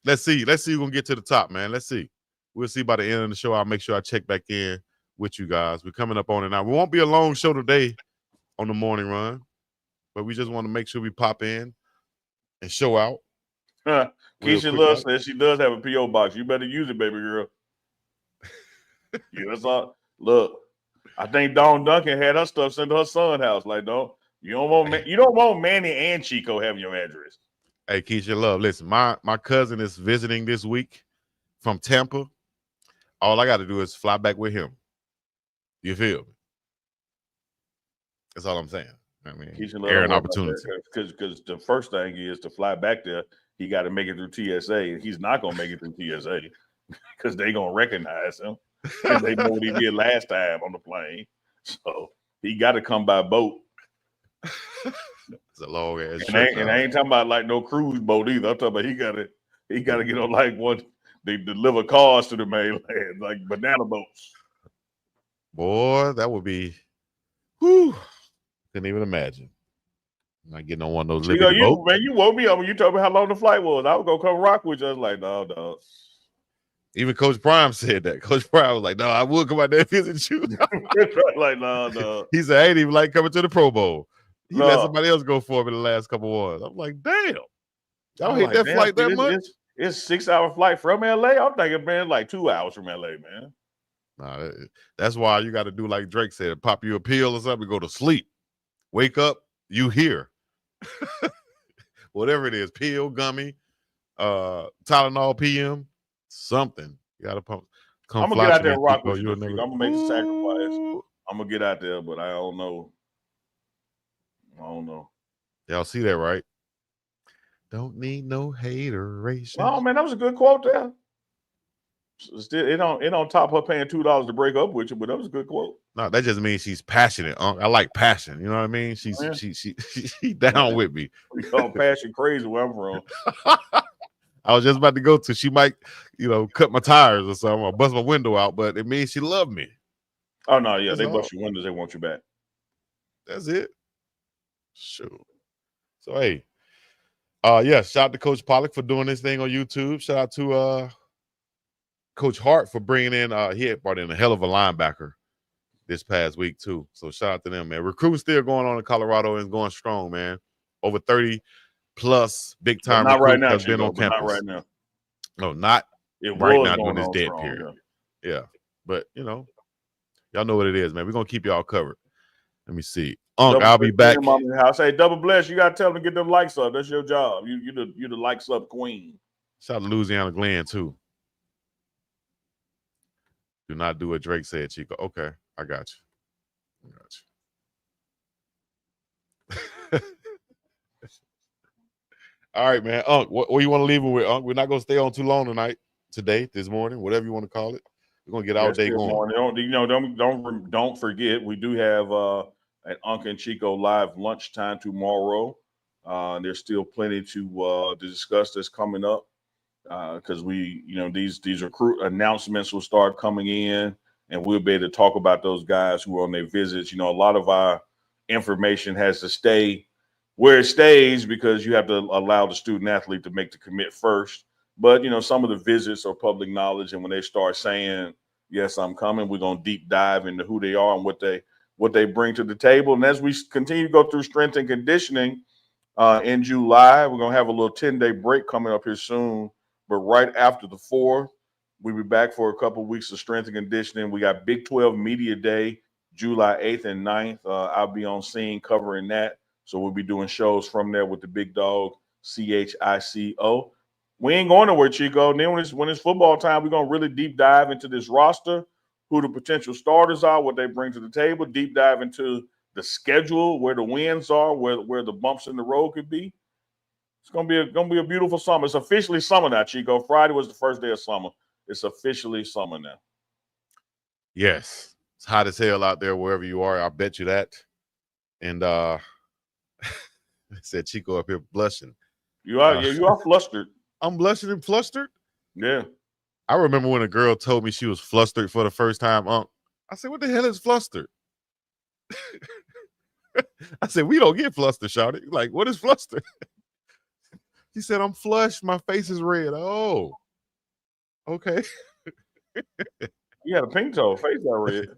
Let's see who's gonna get to the top, man. Let's see. We'll see by the end of the show. I'll make sure I check back in with you guys. We're coming up on it now. We won't be a long show today on the morning run, but we just want to make sure we pop in and show out. Keisha Love says she does have a P.O. box. You better use it, baby girl. Yeah, that's all. Look, I think Dawn Duncan had her stuff sent to her son's house. Like, you don't want Manny and Chico having your address. Hey, Keisha Love, listen, my cousin is visiting this week from Tampa. All I got to do is fly back with him. You feel me? That's all I'm saying. I mean, air and opportunity. Because the first thing is to fly back there, he got to make it through TSA. And he's not going to make it through TSA because they're going to recognize him. Because they know what he did last time on the plane. So he got to come by boat. It's a long ass trip. And I ain't talking about like no cruise boat either. I'm talking about he got to get on like one. They deliver cars to the mainland, like banana boats. Boy, that would be. Whew. Couldn't even imagine. I'm not getting on one of those Liberty boats. Man, you woke me up when you told me how long the flight was. I was gonna come rock with you. I was like, no. Even Coach Prime said that. Coach Prime was like, no, I would come out there and visit you. Like, no. He said, I ain't even like coming to the Pro Bowl. He let somebody else go for him in the last couple of ones. I'm like, damn. Y'all hate that flight that much? It's 6-hour flight from LA. I'm thinking, man, like 2 hours from LA, man. Nah, that's why you got to do like Drake said, pop you a pill or something, go to sleep. Wake up, you here. Whatever it is, pill, gummy, Tylenol PM, something. You got to pump. I'm going to get out there and rock with you. I'm going to make the sacrifice. I'm going to get out there, but I don't know. Y'all see that, right? Don't need no hateration. Oh, man, that was a good quote there. Still, it don't top her paying $2 to break up with you, but that was a good quote. No, that just means she's passionate. I like passion. You know what I mean? She's Yeah. she down with me. We call passion crazy where I'm from. I was just about to go to. She might, cut my tires or something, or bust my window out, but it means she loved me. Oh no, yeah, That's they all. bust your windows, they want you back. That's it. Sure. So hey, shout out to Coach Pollock for doing this thing on YouTube. Shout out to Coach Hart for bringing in. He had brought in a hell of a linebacker this past week too. So shout out to them, man. Recruiting still going on in Colorado and going strong, man. Over 30 plus big time Not right recruits now, has been Chico, on but not campus. right now. No, not It right was now going during this on dead strong, period. yeah. Yeah. But y'all know what it is, man. We're gonna keep y'all covered. Let me see. Unc, I'll be back. I say double bless. You gotta tell them to get them likes up. That's your job. You the likes up queen. Shout out to Louisiana Glenn too. Do not do what Drake said, Chico. Okay, I got you. All right, man. Unc, what you want to leave it with, Unc? We're not gonna stay on too long today, this morning, whatever you want to call it. We're gonna get our day going. Morning. Don't forget, we do have an Unc and Chico live lunchtime tomorrow. There's still plenty to discuss that's coming up because these recruit announcements will start coming in, and we'll be able to talk about those guys who are on their visits. A lot of our information has to stay where it stays because you have to allow the student athlete to make the commit first. But some of the visits are public knowledge, and when they start saying, "Yes, I'm coming," we're gonna deep dive into who they are and what they bring to the table. And as we continue to go through strength and conditioning in July, we're gonna have a little 10-day break coming up here soon. But right after the 4th, we'll be back for a couple of weeks of strength and conditioning. We got Big 12 Media Day, July 8th and 9th. I'll be on scene covering that. So we'll be doing shows from there with the big dog, CHICO. We ain't going nowhere, Chico. And then when it's football time, we're going to really deep dive into this roster, who the potential starters are, what they bring to the table, deep dive into the schedule, where the wins are, where the bumps in the road could be. It's gonna be a beautiful summer. It's officially summer now, Chico. Friday was the first day of summer. It's officially summer now. Yes, it's hot as hell out there wherever you are. I bet you that. And said Chico up here blushing. You are flustered. I'm blushing and flustered. Yeah. I remember when a girl told me she was flustered for the first time. I said, "What the hell is flustered?" I said, "We don't get flustered, shouty. Like, what is flustered?" She said, "I'm flushed. My face is red." Oh, okay. You had a pink toe. Face got red.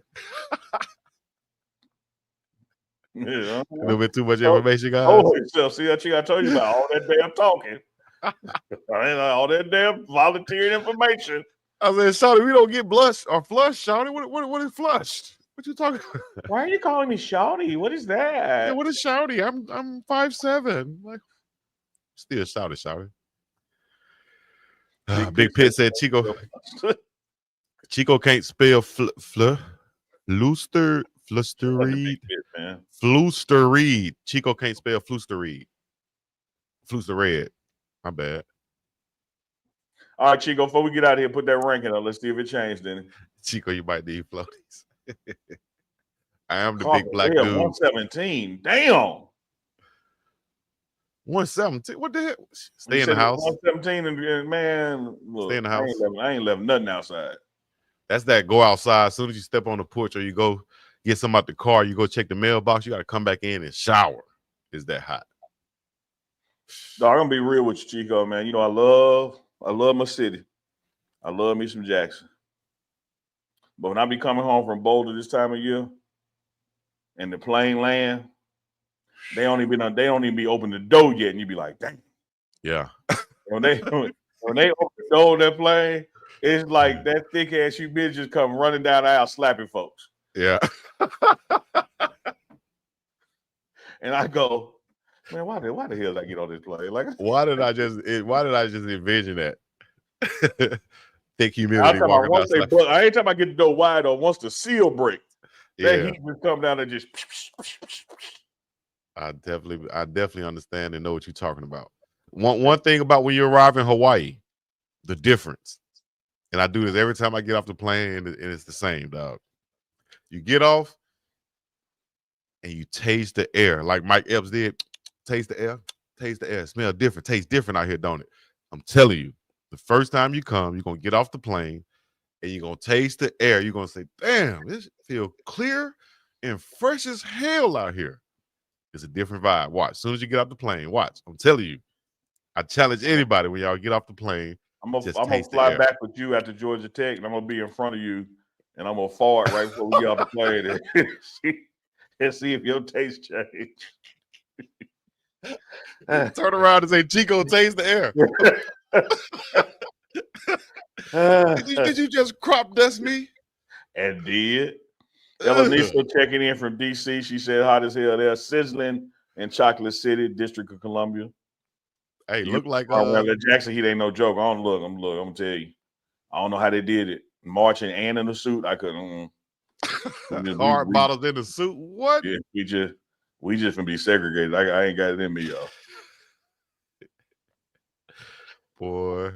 Yeah. A little bit too much information, guys. Oh, yourself. See that I told you about all that damn talking. All that damn volunteering information. I said, "Shawty, we don't get blushed or flushed, Shawty. What is flushed? What you talking about?" Why are you calling me Shawty? What is that? Yeah, what is Shawty? I'm 5'7". Like, still Shawty. Big Pit said Chico can't spell Flustereed. Chico can't spell Flustereed. Flustered. My bad. All right, Chico, before we get out of here, put that ranking up. Let's see if it changed then. Chico, you might need floaties. I am the big black dude. 117. Damn. 117. What the heck? Stay in the house. 117 and man, look, stay in the house. I ain't left nothing outside. That's that go outside. As soon as you step on the porch or you go get something out the car, you go check the mailbox, you got to come back in and shower. Is that hot? Dog, I'm gonna be real with you, Chico, man. I love my city. I love me some Jackson. But when I be coming home from Boulder this time of year and the plane land, they don't even be open the door yet, and you be like, dang. Yeah. When they open the door of that plane, it's like that thick ass you bitch just come running down the aisle slapping folks. Yeah. And I go, man, why the hell did I get on this plane? Like, why did I just envision that? Thick humidity walking down. Anytime I get the door wide or once the seal break, that heat just come down and just. I definitely understand and know what you're talking about. One thing about when you arrive in Hawaii, the difference. And I do this every time I get off the plane, and it's the same, dog. You get off and you taste the air like Mike Epps did. Taste the air, smell different, taste different out here, don't it? I'm telling you, the first time you come, you're going to get off the plane and you're going to taste the air. You're going to say, damn, this feel clear and fresh as hell out here. It's a different vibe. Watch. As soon as you get off the plane, watch. I'm telling you, I challenge anybody when y'all get off the plane. I'm gonna fly back with you after Georgia Tech, and I'm gonna be in front of you, and I'm gonna fart right before we get off the plane and see if your taste change. Turn around and say, Chico, taste the air. Did you just crop dust me? And did. Elaniso checking in from DC. She said hot as hell there. Sizzling in Chocolate City, District of Columbia. Hey, look like Jackson Heat ain't no joke. I'm gonna tell you. I don't know how they did it. Marching and in the suit. I couldn't. Hard bottles in the suit. What? Yeah, we just gonna be segregated. I ain't got it in me, y'all. Boy,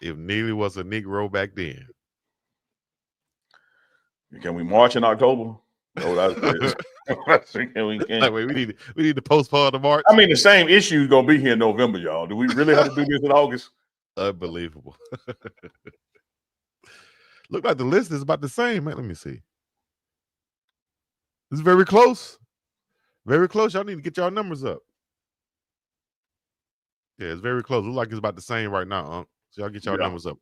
if Neely was a Negro back then. Can we march in October? No, we can't. We need to postpone the march. I mean, the same issue is gonna be here in November, y'all. Do we really have to do this in August? Unbelievable. Look like the list is about the same, man. Let me see. This is very close. Very close. Y'all need to get y'all numbers up. Yeah, it's very close. Look like it's about the same right now, so y'all get y'all numbers up.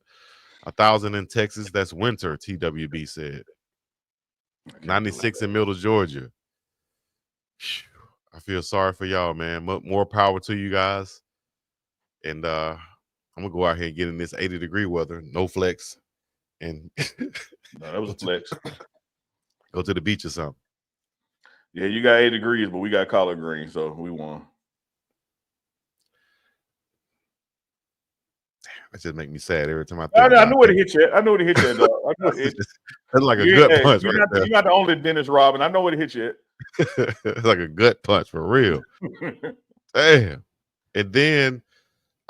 1,000 in Texas. That's winter, TWB said. 96 in Middle Georgia. I feel sorry for y'all, man. More power to you guys. And I'm gonna go out here and get in this 80-degree weather, no flex, and no, that was a flex. Go to the beach or something. Yeah, you got 8 degrees, but we got collard greens, so we won. That just make me sad every time I think. I knew where to hit you. I know where to hit you, dog. That's like a gut punch right there. You're not the only Dennis Robin. I know where to hit you. It's like a gut punch for real. Damn. And then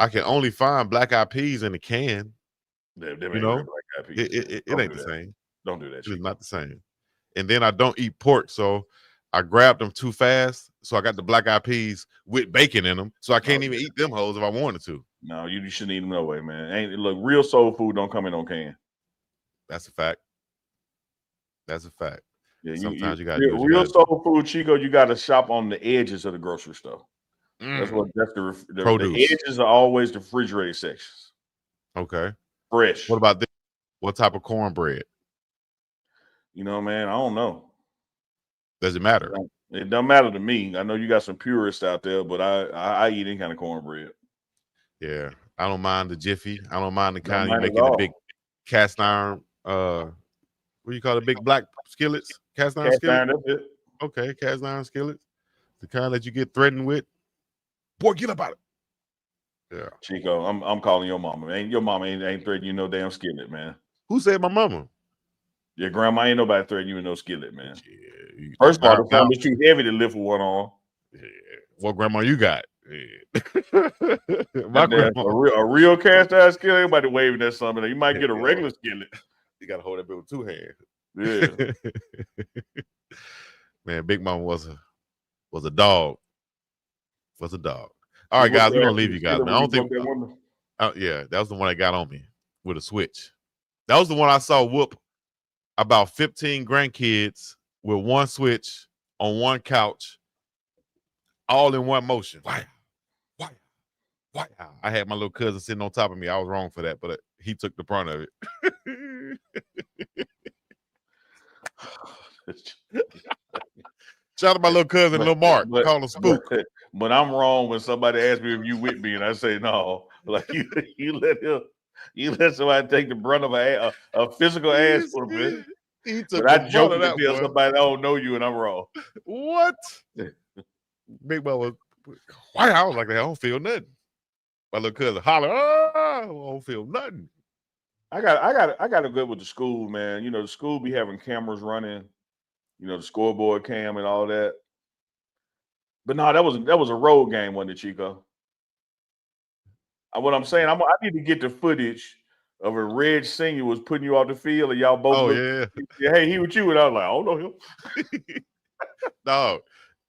I can only find black eyed peas in a can. You know, it ain't the same. Don't do that. It's not the same. And then I don't eat pork, so I grabbed them too fast. So I got the black eyed peas with bacon in them, so I can't even eat them hoes if I wanted to. No, you shouldn't eat them no way, man. Look, real soul food don't come in on can. That's a fact. That's a fact. Yeah, sometimes you got real soul food, Chico. You got to shop on the edges of the grocery store. That's the edges are always the refrigerated sections. Okay, fresh. What about this? What type of cornbread? You know, man, I don't know. Does it matter? It doesn't matter to me. I know you got some purists out there, but I eat any kind of cornbread. Yeah, I don't mind the Jiffy. I don't mind the kind you make in the big cast iron. What do you call it? Big black skillets? Cast iron skillets? Okay, cast iron skillets. The kind that you get threatened with. Boy, get up out of it. Yeah. Chico, I'm calling your mama. Your mama ain't threatening you no damn skillet, man. Who said my mama? Your grandma ain't nobody threatening you with no skillet, man. Yeah, first of all, the phone is too heavy to lift with one on. Yeah. What grandma you got? Yeah. My grandma. A real cast iron skillet, everybody waving that something. You might get a regular skillet. You gotta hold that bit with 2 hands. Yeah. Man, Big Mama was a dog. Was a dog. All right, guys, we're gonna leave you guys. Man, I don't think yeah, that was the one that got on me with a switch. That was the one I saw whoop about 15 grandkids with one switch on one couch, all in one motion. Why? I had my little cousin sitting on top of me. I was wrong for that, but he took the brunt of it. Shout out to my little cousin, Lil Mark. Call him Spook. But I'm wrong when somebody asks me if you with me, and I say no. Like you let somebody take the brunt of a physical ass for a bit. But I joke to tell somebody I don't know you, and I'm wrong. What? Big Mama, why? I was like that. I don't feel nothing. My little cousin holler, I don't feel nothing. I got to go with the school, man. You know, the school be having cameras running, you know, the scoreboard cam and all that. But no, that was a road game, wasn't it, Chico? What I'm saying, I need to get the footage of a Reg Senior was putting you off the field, and y'all both Oh looked. yeah, Hey, he with you, and I was like, I don't know him. dog.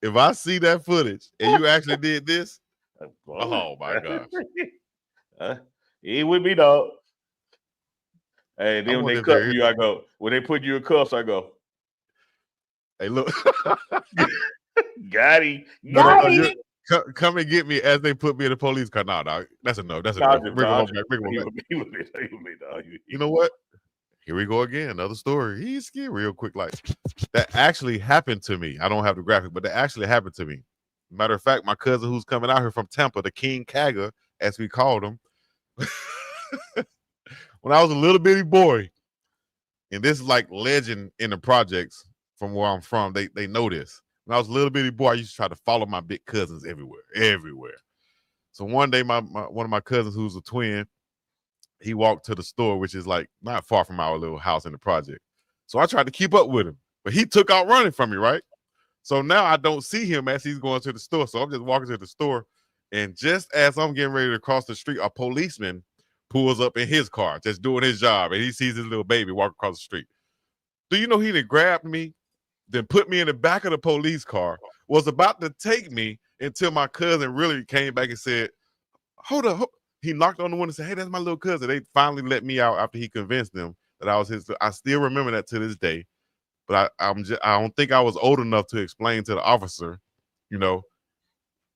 If I see that footage and you actually did this, oh my gosh. He ain't with me, dog. Hey, I then when they wonder if cuff they're you, I go. When they put you in cuffs, I go. hey look. Got him. No, Got no, him. come and get me as they put me in the police car. Nah, dog. That's enough. That's Nah, enough. Bring him on back. Bring him on back. He with me, dog. You know what? Here we go again. Another story. He's scared real quick. Like that actually happened to me. I don't have the graphic, but that actually happened to me. Matter of fact, my cousin who's coming out here from Tampa, the King Kagger, as we called him, when I was a little bitty boy, and this is like legend in the projects from where I'm from. They know this. When I was a little bitty boy, I used to try to follow my big cousins everywhere. So one day, one of my cousins, who's a twin, he walked to the store, which is like not far from our little house in the project. So I tried to keep up with him, but he took out running from me, right? So now I don't see him as he's going to the store. So I'm just walking to the store, and just as I'm getting ready to cross the street, a policeman pulls up in his car, just doing his job, and he sees his little baby walk across the street. Do you know he done grabbed me, then put me in the back of the police car, was about to take me until my cousin really came back and said, hold up. He knocked on the window and said, hey, that's my little cousin. They finally let me out after he convinced them that I was his. I still remember that to this day. But I don't think I was old enough to explain to the officer,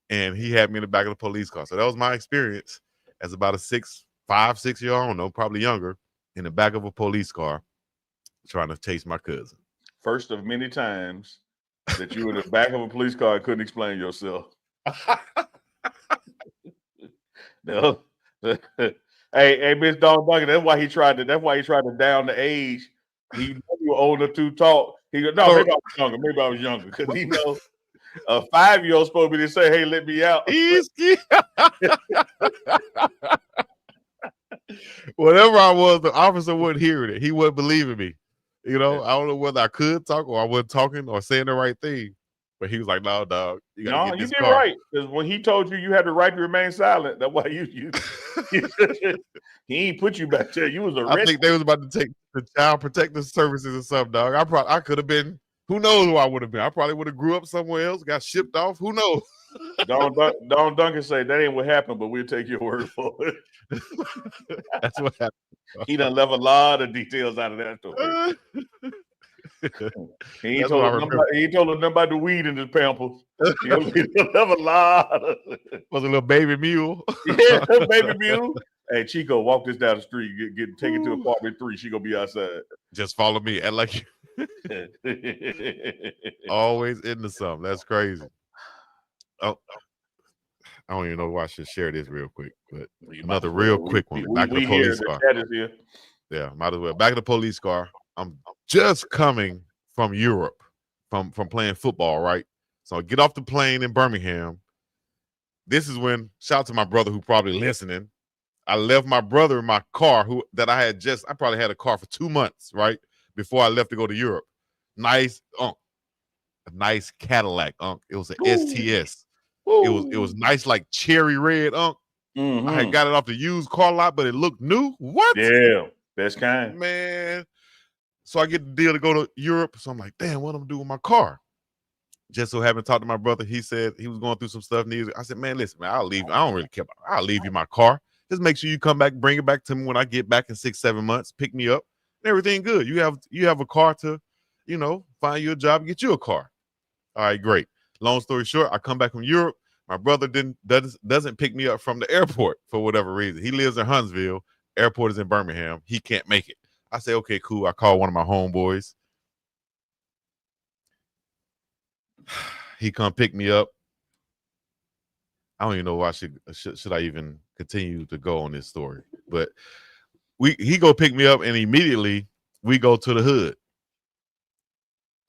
and he had me in the back of the police car. So that was my experience as about a 5, 6 year old, I don't know, probably younger, in the back of a police car trying to chase my cousin. First of many times that you were in the back of a police car and couldn't explain yourself. No. Hey, Miss Dawn Duncan, that's why he tried to down the age. He knew you were old enough to talk. He goes, no, maybe I was younger. Because he knows a 5-year-old supposed to be to say, hey, let me out. Whatever I was, the officer wasn't hearing it. He wasn't believing me. I don't know whether I could talk or I wasn't talking or saying the right thing. But he was like, no, dog. You did right. Because when he told you had the right to remain silent, that's why you he ain't put you back there. You was arrested. I think they was about to take the child protective services or something, dog. I could have been, who knows who I would have been. I probably would have grew up somewhere else, got shipped off. Who knows? Don Duncan say that ain't what happened, but we'll take your word for it. That's what happened. He done left a lot of details out of that story. He ain't told him nothing about the weed in his pampers. He left a lot. Was a little baby mule. Yeah, baby mule. Hey, Chico, walk this down the street. Take it to apartment 3. She gonna be outside. Just follow me. And like always into something. That's crazy. Oh, I don't even know why I should share this real quick, but another real quick one. Back of the police car. Yeah, might as well. Back of the police car. I'm just coming from Europe, from playing football, right? So I get off the plane in Birmingham. This is when, shout out to my brother who probably listening. I left my brother in my car I probably had a car for 2 months, right? Before I left to go to Europe. Nice, a nice Cadillac, It was an STS. Ooh. It was nice, like cherry red, Mm-hmm. I had got it off the used car lot, but it looked new. What? Yeah, best kind. Man. So I get the deal to go to Europe. So I'm like, damn, what am I gonna do with my car? Just so happened to talk to my brother. He said he was going through some stuff. I said, man, listen, man, I'll leave. I don't really care. I'll leave you my car. Just make sure you come back, bring it back to me when I get back in 6-7 months. Pick me up, and everything good. You have a car to, find you a job and get you a car. All right, great. Long story short, I come back from Europe. My brother doesn't pick me up from the airport for whatever reason. He lives in Huntsville. Airport is in Birmingham. He can't make it. I say, okay, cool. I call one of my homeboys. He come pick me up. I don't even know why should I even continue to go on this story. But he go pick me up, and immediately we go to the hood.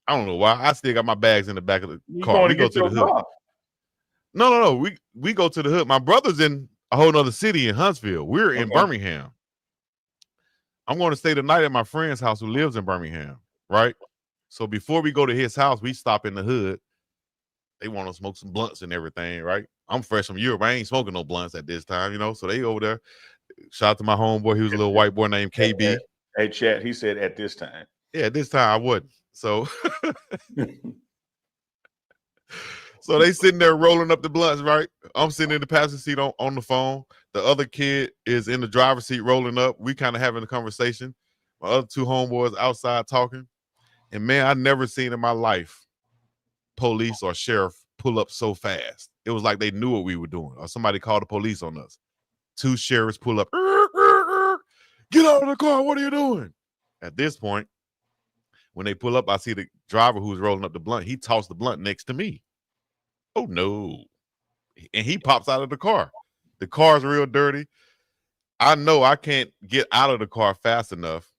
I don't know why. I still got my bags in the back of the car. We go to the hood. No. We go to the hood. My brother's in a whole other city in Huntsville. We're in Birmingham. I'm going to stay the night at my friend's house who lives in Birmingham, right? So before we go to his house, we stop in the hood. They want to smoke some blunts and everything, right? I'm fresh from Europe. I ain't smoking no blunts at this time, So they over there. Shout out to my homeboy. He was a little white boy named KB. Hey, chat. He said at this time. Yeah, this time I wouldn't. So, so they sitting there rolling up the blunts, right? I'm sitting in the passenger seat on the phone. The other kid is in the driver's seat rolling up. We kind of having a conversation. My other two homeboys outside talking. And man, I never seen in my life police or sheriff pull up so fast. It was like they knew what we were doing, or somebody called the police on us. Two sheriffs pull up. Get out of the car. What are you doing? At this point, when they pull up, I see the driver who's rolling up the blunt. He tossed the blunt next to me. Oh, no. And he pops out of the car. The car's real dirty. I know I can't get out of the car fast enough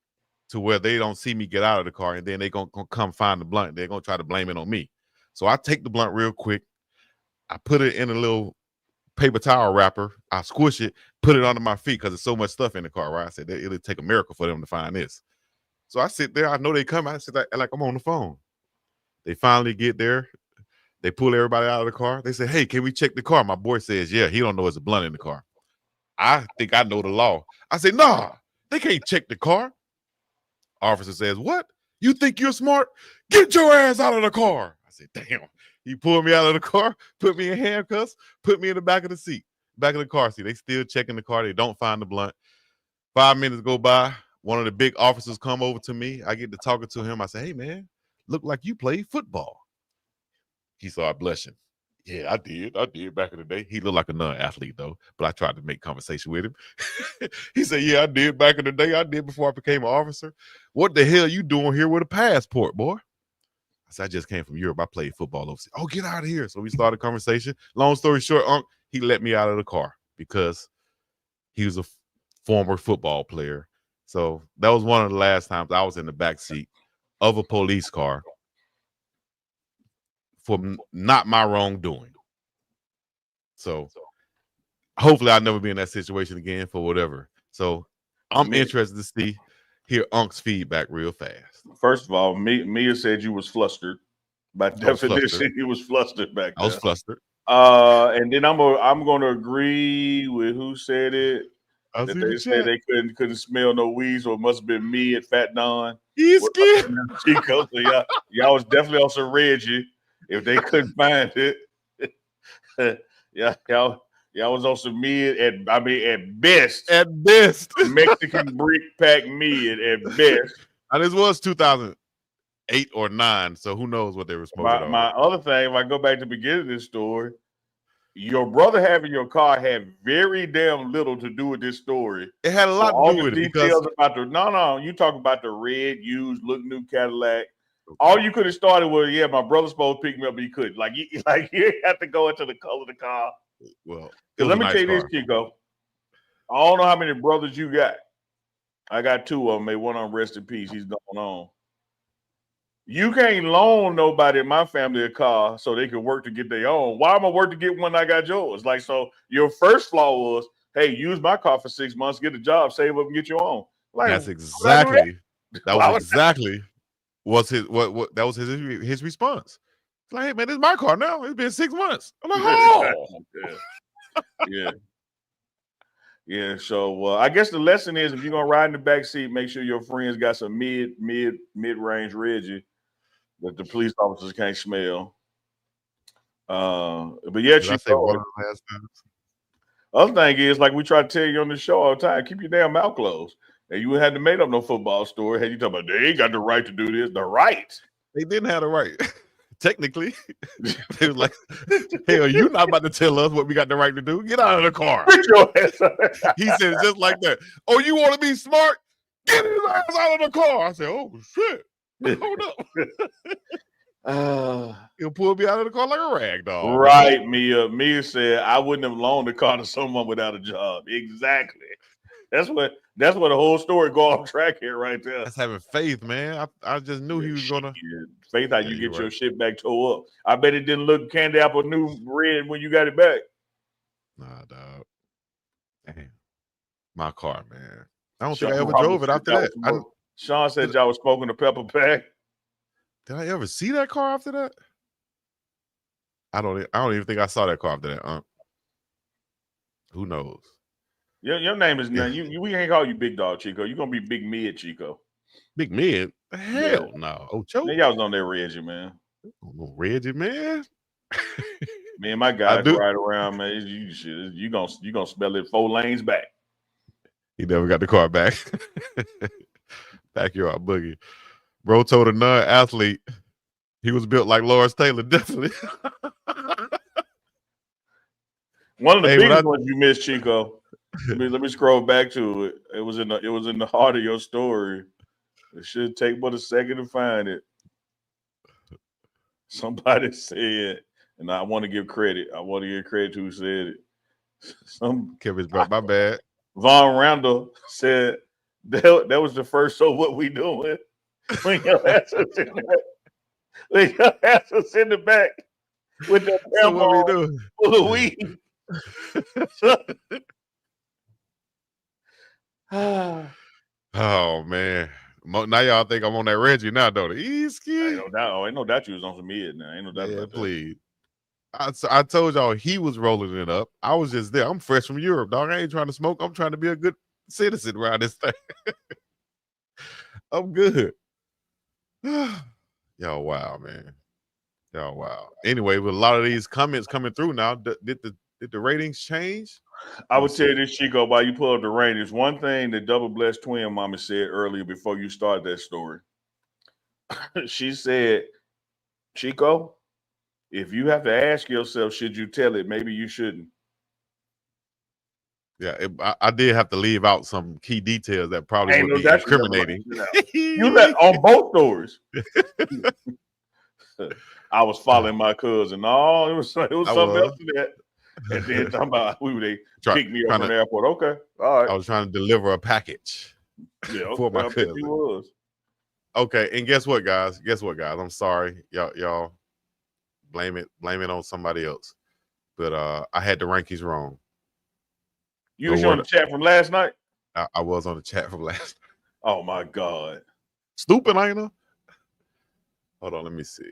to where they don't see me get out of the car, and then they're going to come find the blunt. They're going to try to blame it on me. So I take the blunt real quick. I put it in a little paper towel wrapper. I squish it, put it under my feet because there's so much stuff in the car, right? I said, it'll take a miracle for them to find this. So I sit there. I know they come. I sit there like I'm on the phone. They finally get there. They pull everybody out of the car. They say, hey, can we check the car? My boy says, yeah, he don't know it's a blunt in the car. I think I know the law. I say, nah, they can't check the car. Officer says, what? You think you're smart? Get your ass out of the car. I said, damn. He pulled me out of the car, put me in handcuffs, put me in the back of the seat, back of the car seat. They still checking the car. They don't find the blunt. 5 minutes go by. One of the big officers come over to me. I get to talking to him. I say, hey, man, look like you play football. He started blushing. Yeah, I did back in the day. He looked like a non-athlete, though, but I tried to make conversation with him. He said, yeah, I did back in the day. I did before I became an officer. What the hell you doing here with a passport, boy? I said, I just came from Europe. I played football overseas. Oh, get out of here. So we started a conversation. Long story short, he let me out of the car because he was a former football player. So that was one of the last times I was in the back seat of a police car for not my wrongdoing. So hopefully I'll never be in that situation again for whatever. So I'm interested to hear Unc's feedback real fast. First of all, Mia said you was flustered. By definition, he was flustered back there. I was flustered. And then I'm going to agree with who said it. That they said they couldn't smell no weed, so it must have been me at Fat Don. He's scared. Chico, so y'all was definitely on some Reggie if they couldn't find it. Y'all was on some mid at best. At best. Mexican brick pack mid at best. And this was 2008 or 9, so who knows what they were smoking on. My other thing, if I go back to the beginning of this story, your brother having your car had very damn little to do with this story. It had a lot to do with it. Details about you talk about the red, used, look new Cadillac. Okay. All you could have started with, yeah, my brother's supposed to pick me up, but he couldn't. Like you have to go into the color of the car. Well, let me tell you this, Chico. I don't know how many brothers you got. I got 2 of them. May one of them rest in peace. He's going on. You can't loan nobody in my family a car so they can work to get their own. Why am I work to get one I got yours? Like, so your first flaw was, hey, use my car for 6 months, get a job, save up and get your own. Like, that's exactly was his response. It's like, hey man, this is my car now. It's been 6 months. I'm like, oh yeah. So I guess the lesson is, if you're gonna ride in the back seat, make sure your friends got some mid-range Reggie that the police officers can't smell. But yeah, other thing is, like we try to tell you on the show all the time, keep your damn mouth closed. And you wouldn't have to make up no football story. Had you talking about they ain't got the right to do this, the right? They didn't have the right. Technically, they was like, hell, you're not about to tell us what we got the right to do. Get out of the car. He said it just like that. Oh, you want to be smart? Get his ass out of the car. I said, oh, shit. Hold up. He'll pull me out of the car like a rag dog. Right, Mia. Mia said, I wouldn't have loaned the car to someone without a job. Exactly. That's what the whole story go off track here right there. That's having faith, man. I just knew he was gonna faith how you get your shit back towed up. I bet it didn't look candy apple new red when you got it back. Nah, dog. Damn. My car, man. I don't think I ever drove it after that. Sean said y'all was smoking the pepper pack. Did I ever see that car after that? I don't even think I saw that car after that. Who knows? Your name is not you. We ain't call you Big Dog Chico. You're gonna be Big Mid Chico. Big mid? Hell no. Ocho? Man, y'all was on there, Reggie, man. Oh, Reggie, man. Me and my guys ride around, man. You gonna smell it 4 lanes back. He never got the car back. Backyard boogie. Bro told a non-athlete he was built like Lawrence Taylor. Definitely. One of the biggest ones you missed, Chico. Let me scroll back to it. It was in the heart of your story. It should take but a second to find it. Somebody said, and I want to give credit. I want to give credit to who said it. Kevin's brought my bad. Von Randall said that was the first. So what we doing? When your ass was in the, when your ass was in the back with the so what we doing? Full of weed. Oh man. Now y'all think I'm on that Reggie now, don't it? Ain't no doubt you was on some mid now. Ain't no doubt about that. Please. I told y'all he was rolling it up. I was just there. I'm fresh from Europe, dog. I ain't trying to smoke. I'm trying to be a good citizen around this thing. I'm good. Y'all wow, man. Y'all wow. Anyway, with a lot of these comments coming through now, did the ratings change? I would tell you this, Chico, while you pull up the ratings. One thing that Double Blessed Twin Mama said earlier before you start that story. She said, Chico, if you have to ask yourself, should you tell it? Maybe you shouldn't. Yeah, I did have to leave out some key details that probably would be incriminating. You let on both stories. I was following my cousin. No, it was something else to that. And then talking about they picked me up from the airport. Okay, all right. I was trying to deliver a package. Yeah, for my cousin. He was. Okay, and guess what, guys? I'm sorry, y'all. Blame it on somebody else. But I had the rankings wrong. You were on the chat from last night? I was on the chat from last night. Oh my God. Stupid, ain't I? Hold on, let me see.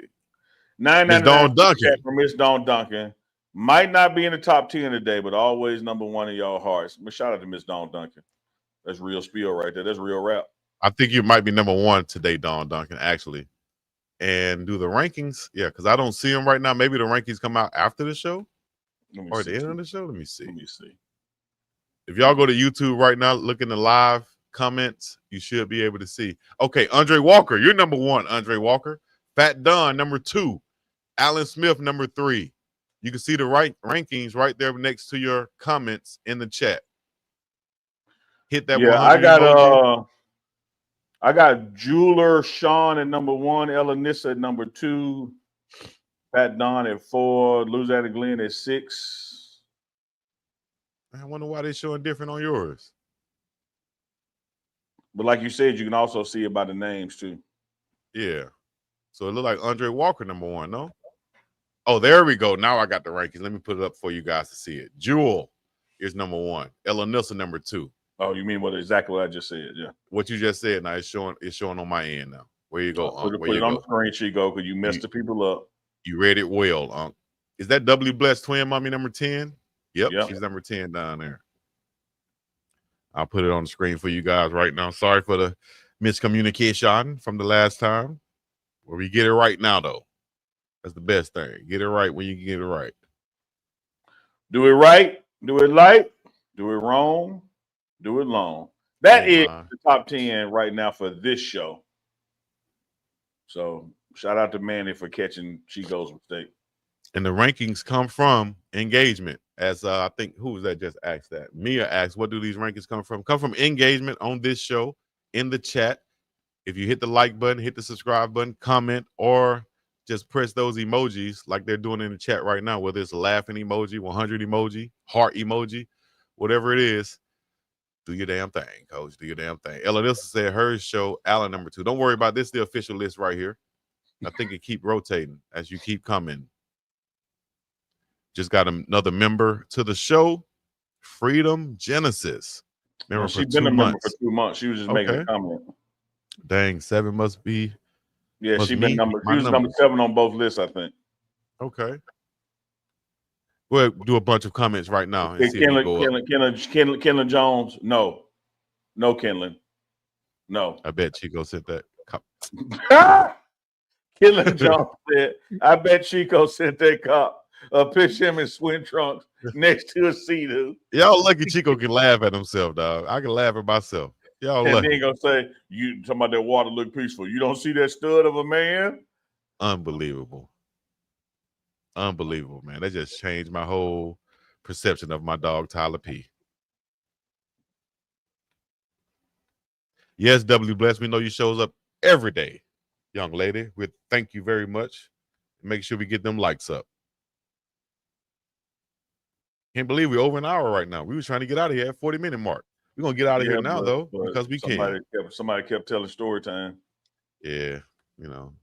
Miss Dawn Duncan. From Miss Dawn Duncan. Might not be in the top 10 today, but always number 1 in y'all hearts. But shout out to Miss Dawn Duncan. That's real spiel right there. That's real rap. I think you might be number 1 today, Dawn Duncan, actually. And do the rankings? Yeah, because I don't see them right now. Maybe the rankings come out after the show or at the end of the show. Let me see. If y'all go to YouTube right now, look in the live comments, you should be able to see. Okay, Andre Walker, you're number 1, Andre Walker. Fat Don, number 2. Alan Smith, number 3. You can see the rankings right there next to your comments in the chat. Hit that. Yeah, I got Jeweler Sean at number 1, Elanissa at number 2, Fat Don at 4, Louisiana Glenn at 6. I wonder why they're showing different on yours. But like you said, you can also see it by the names too. Yeah. So it looked like Andre Walker number 1, no? Oh, there we go. Now I got the rankings. Let me put it up for you guys to see it. Jewel is number 1. Ella Nilsson number 2. Oh, you mean exactly what I just said? Yeah. What you just said now is showing on my end now. Where you go, Put it on the screen, Chico, because you messed the people up. You read it well, Is that W Blessed Twin Mommy number 10? Yep, she's number 10 down there. I'll put it on the screen for you guys right now. Sorry for the miscommunication from the last time. Where we get it right now, though. That's the best thing. Get it right when you get it right. Do it right. Do it light. Do it wrong. Do it long. That is the top 10 right now for this show. So shout out to Manny for catching Chico's mistake. And the rankings come from engagement. As I think, who was that just asked that? Mia asked, what do these rankings come from? Come from engagement on this show in the chat. If you hit the like button, hit the subscribe button, comment, or just press those emojis like they're doing in the chat right now, whether it's a laughing emoji, 100 emoji, heart emoji, whatever it is. Do your damn thing, coach. Do your damn thing. Ella Nilsson said her show, Allen number 2. Don't worry about this. The official list right here. I think it keep rotating as you keep coming. Just got another member to the show, Freedom Genesis. Member she's been a member for 2 months. She was just making a comment. Dang, 7 must be. Yeah, she was number 7 on both lists, I think. Okay. We'll do a bunch of comments right now and see if we go up. Kenlin Jones, no, Kenlin, no. I bet Chico sent that. Kenlin Jones said, "I bet Chico sent that cop a picture him in swim trunks next to a sea-doo." Y'all lucky Chico can laugh at himself, dog. I can laugh at myself. Y'all And lucky. then gonna say, "You talking about that water look peaceful? You don't see that stud of a man?" Unbelievable. Unbelievable, man. That just changed my whole perception of my dog, Tyler P. Yes, W Bless. We know you shows up every day, young lady. We thank you very much. Make sure we get them likes up. Can't believe we're over an hour right now. We was trying to get out of here at 40-minute mark. We're gonna get out of here now, though, because we can. Somebody kept telling story time. Yeah,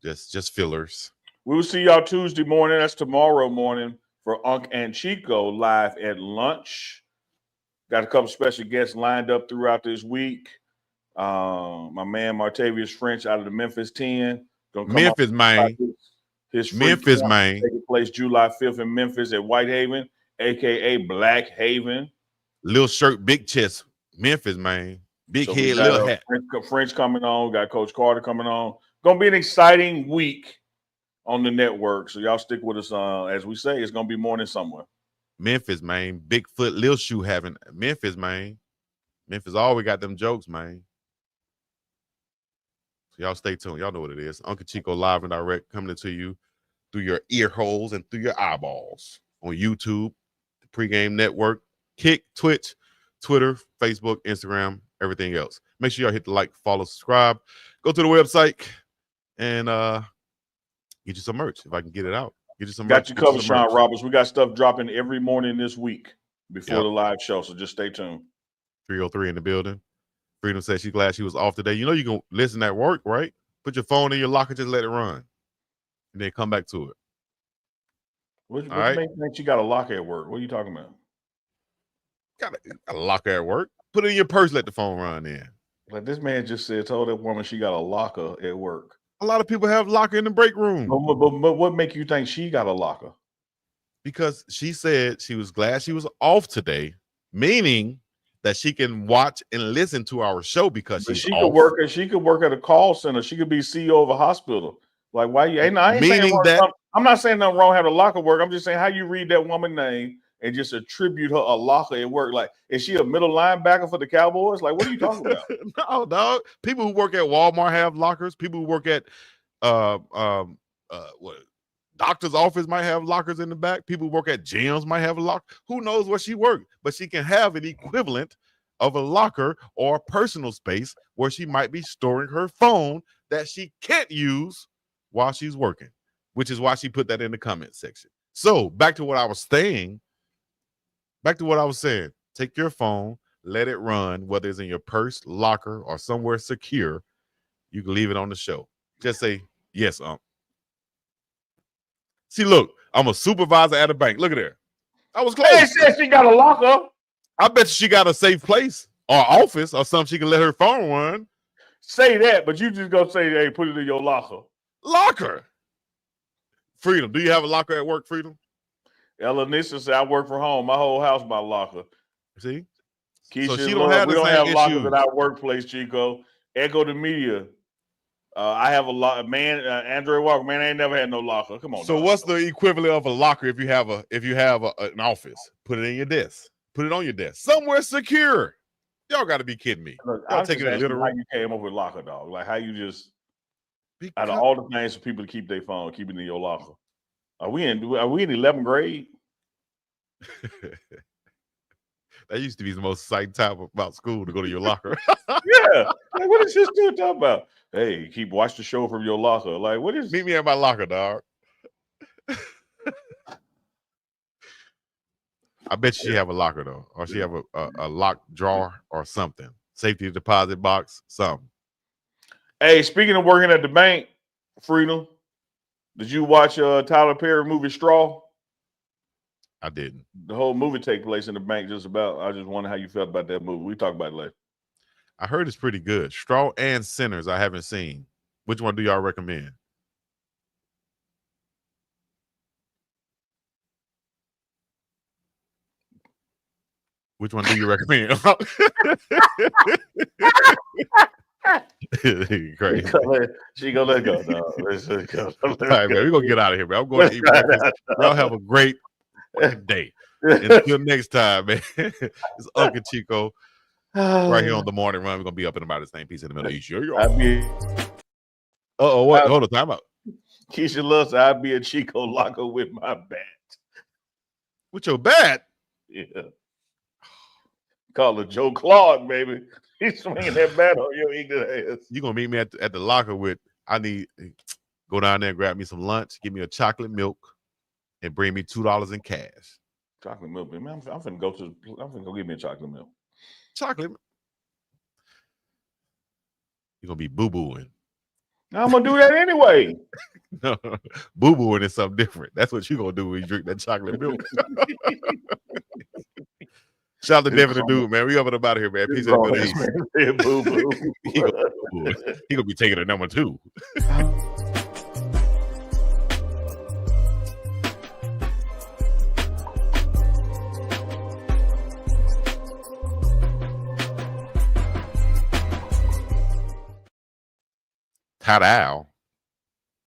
just fillers. We will see y'all Tuesday morning. That's tomorrow morning for Unc and Chico live at lunch. Got a couple special guests lined up throughout this week. My man Martavius French out of the Memphis 10. Memphis, man. His Memphis, man. Taking place July 5th in Memphis at Whitehaven, aka Black Haven. Little shirt, big chest. Memphis, man. Big So head, little hat. French coming on. Got Coach Carter coming on. Gonna be an exciting week on the network. So y'all stick with us. As we say, it's gonna be morning somewhere. Memphis, man. Bigfoot, Lil Shoe having Memphis, man. Memphis always got them jokes, man. So y'all stay tuned. Y'all know what it is. Uncle Chico live and direct coming to you through your ear holes and through your eyeballs on YouTube, the Pregame Network, Kick, Twitch, Twitter, Facebook, Instagram, everything else. Make sure y'all hit the like, follow, subscribe. Go to the website and get you some merch if I can get it out. Get you some merch. Got you covered, Sean Roberts. We got stuff dropping every morning this week before the live show, so just stay tuned. 303 in the building. Freedom says she's glad she was off today. You know you can listen at work, right? Put your phone in your locker, just let it run, and then come back to it. What makes you think she got a locker at work? What are you talking about? Got a locker at work. Put it in your purse, let the phone run in. Like this man just told that woman she got a locker at work. A lot of people have locker in the break room. But what make you think she got a locker? Because she said she was glad she was off today, meaning that she can watch and listen to our show because she could work. She could work at a call center. She could be CEO of a hospital. Like why you? I'm not saying nothing wrong having a locker work. I'm just saying how you read that woman's name and just attribute her a locker at work. Like, is she a middle linebacker for the Cowboys? Like, what are you talking about? No, dog. People who work at Walmart have lockers. People who work at doctor's office might have lockers in the back. People who work at gyms might have a locker. Who knows where she worked? But she can have an equivalent of a locker or a personal space where she might be storing her phone that she can't use while she's working, which is why she put that in the comment section. So back to what I was saying. Take your phone, let it run, whether it's in your purse, locker, or somewhere secure. You can leave it on the show. Just say, yes, See, look, I'm a supervisor at a bank. Look at her. I was close. Hey, said she got a locker. I bet she got a safe place or office or something she can let her phone run. Say that, but you just gonna say, hey, put it in your locker. Locker. Freedom. Do you have a locker at work, Freedom? Ella Nissa said, I work from home. My whole house my locker. See? Keisha, so she don't have the we don't same have lockers issue at our workplace, Chico. Echo the media. I have a lot. Man, Andre Walker. Man, I ain't never had no locker. Come on. So dog. What's the equivalent of a locker if you have an office? Put it in your desk. Put it on your desk somewhere secure. Y'all got to be kidding me. Look, y'all taking it literal. How you came up with locker, dog? Like how you just out of all the things for people to keep their phone, keep it in your locker. Are we in 11th grade? That used to be the most exciting time about school to go to your locker. Yeah. Like, what is this dude talking about? Hey, watch the show from your locker. Like, what is? Meet me at my locker, dog. I bet she have a locker though, or she have a locked drawer or something. Safety deposit box, something. Hey, speaking of working at the bank, Freedom, did you watch Tyler Perry movie Straw? I didn't. The whole movie take place in the bank just about. I just wonder how you felt about that movie. We talk about it later. I heard it's pretty good. Straw and Sinners I haven't seen. Which one do y'all recommend? Which one do you recommend? Crazy. She gonna let go. No, let's go. All right, man. We're gonna get out of here, man. I'm going to eat breakfast. Y'all have a great fucking day. Until next time, man. It's Uncle Chico right here on the morning run. We're gonna be up in about the same piece in the middle. You sure? What? Hold on, time out. Keisha loves I'd be a Chico locker with my bat. With your bat? Yeah. Call it Joe Clark, baby. He's swinging that bat on your ignorant ass. You gonna meet me at the locker with? I need go down there and grab me some lunch. Give me a chocolate milk, and bring me $2 in cash. Chocolate milk, man. I'm finna go get me a chocolate milk. Chocolate. You're gonna be boo-booing. I'm gonna do that anyway. No, boo-booing is something different. That's what you're gonna do when you drink that chocolate milk. Shout out to Devin the Dude, man. We up and about here, man. Peace out, buddy. Boo-boo. He gonna be taking a number 2. Ta-da.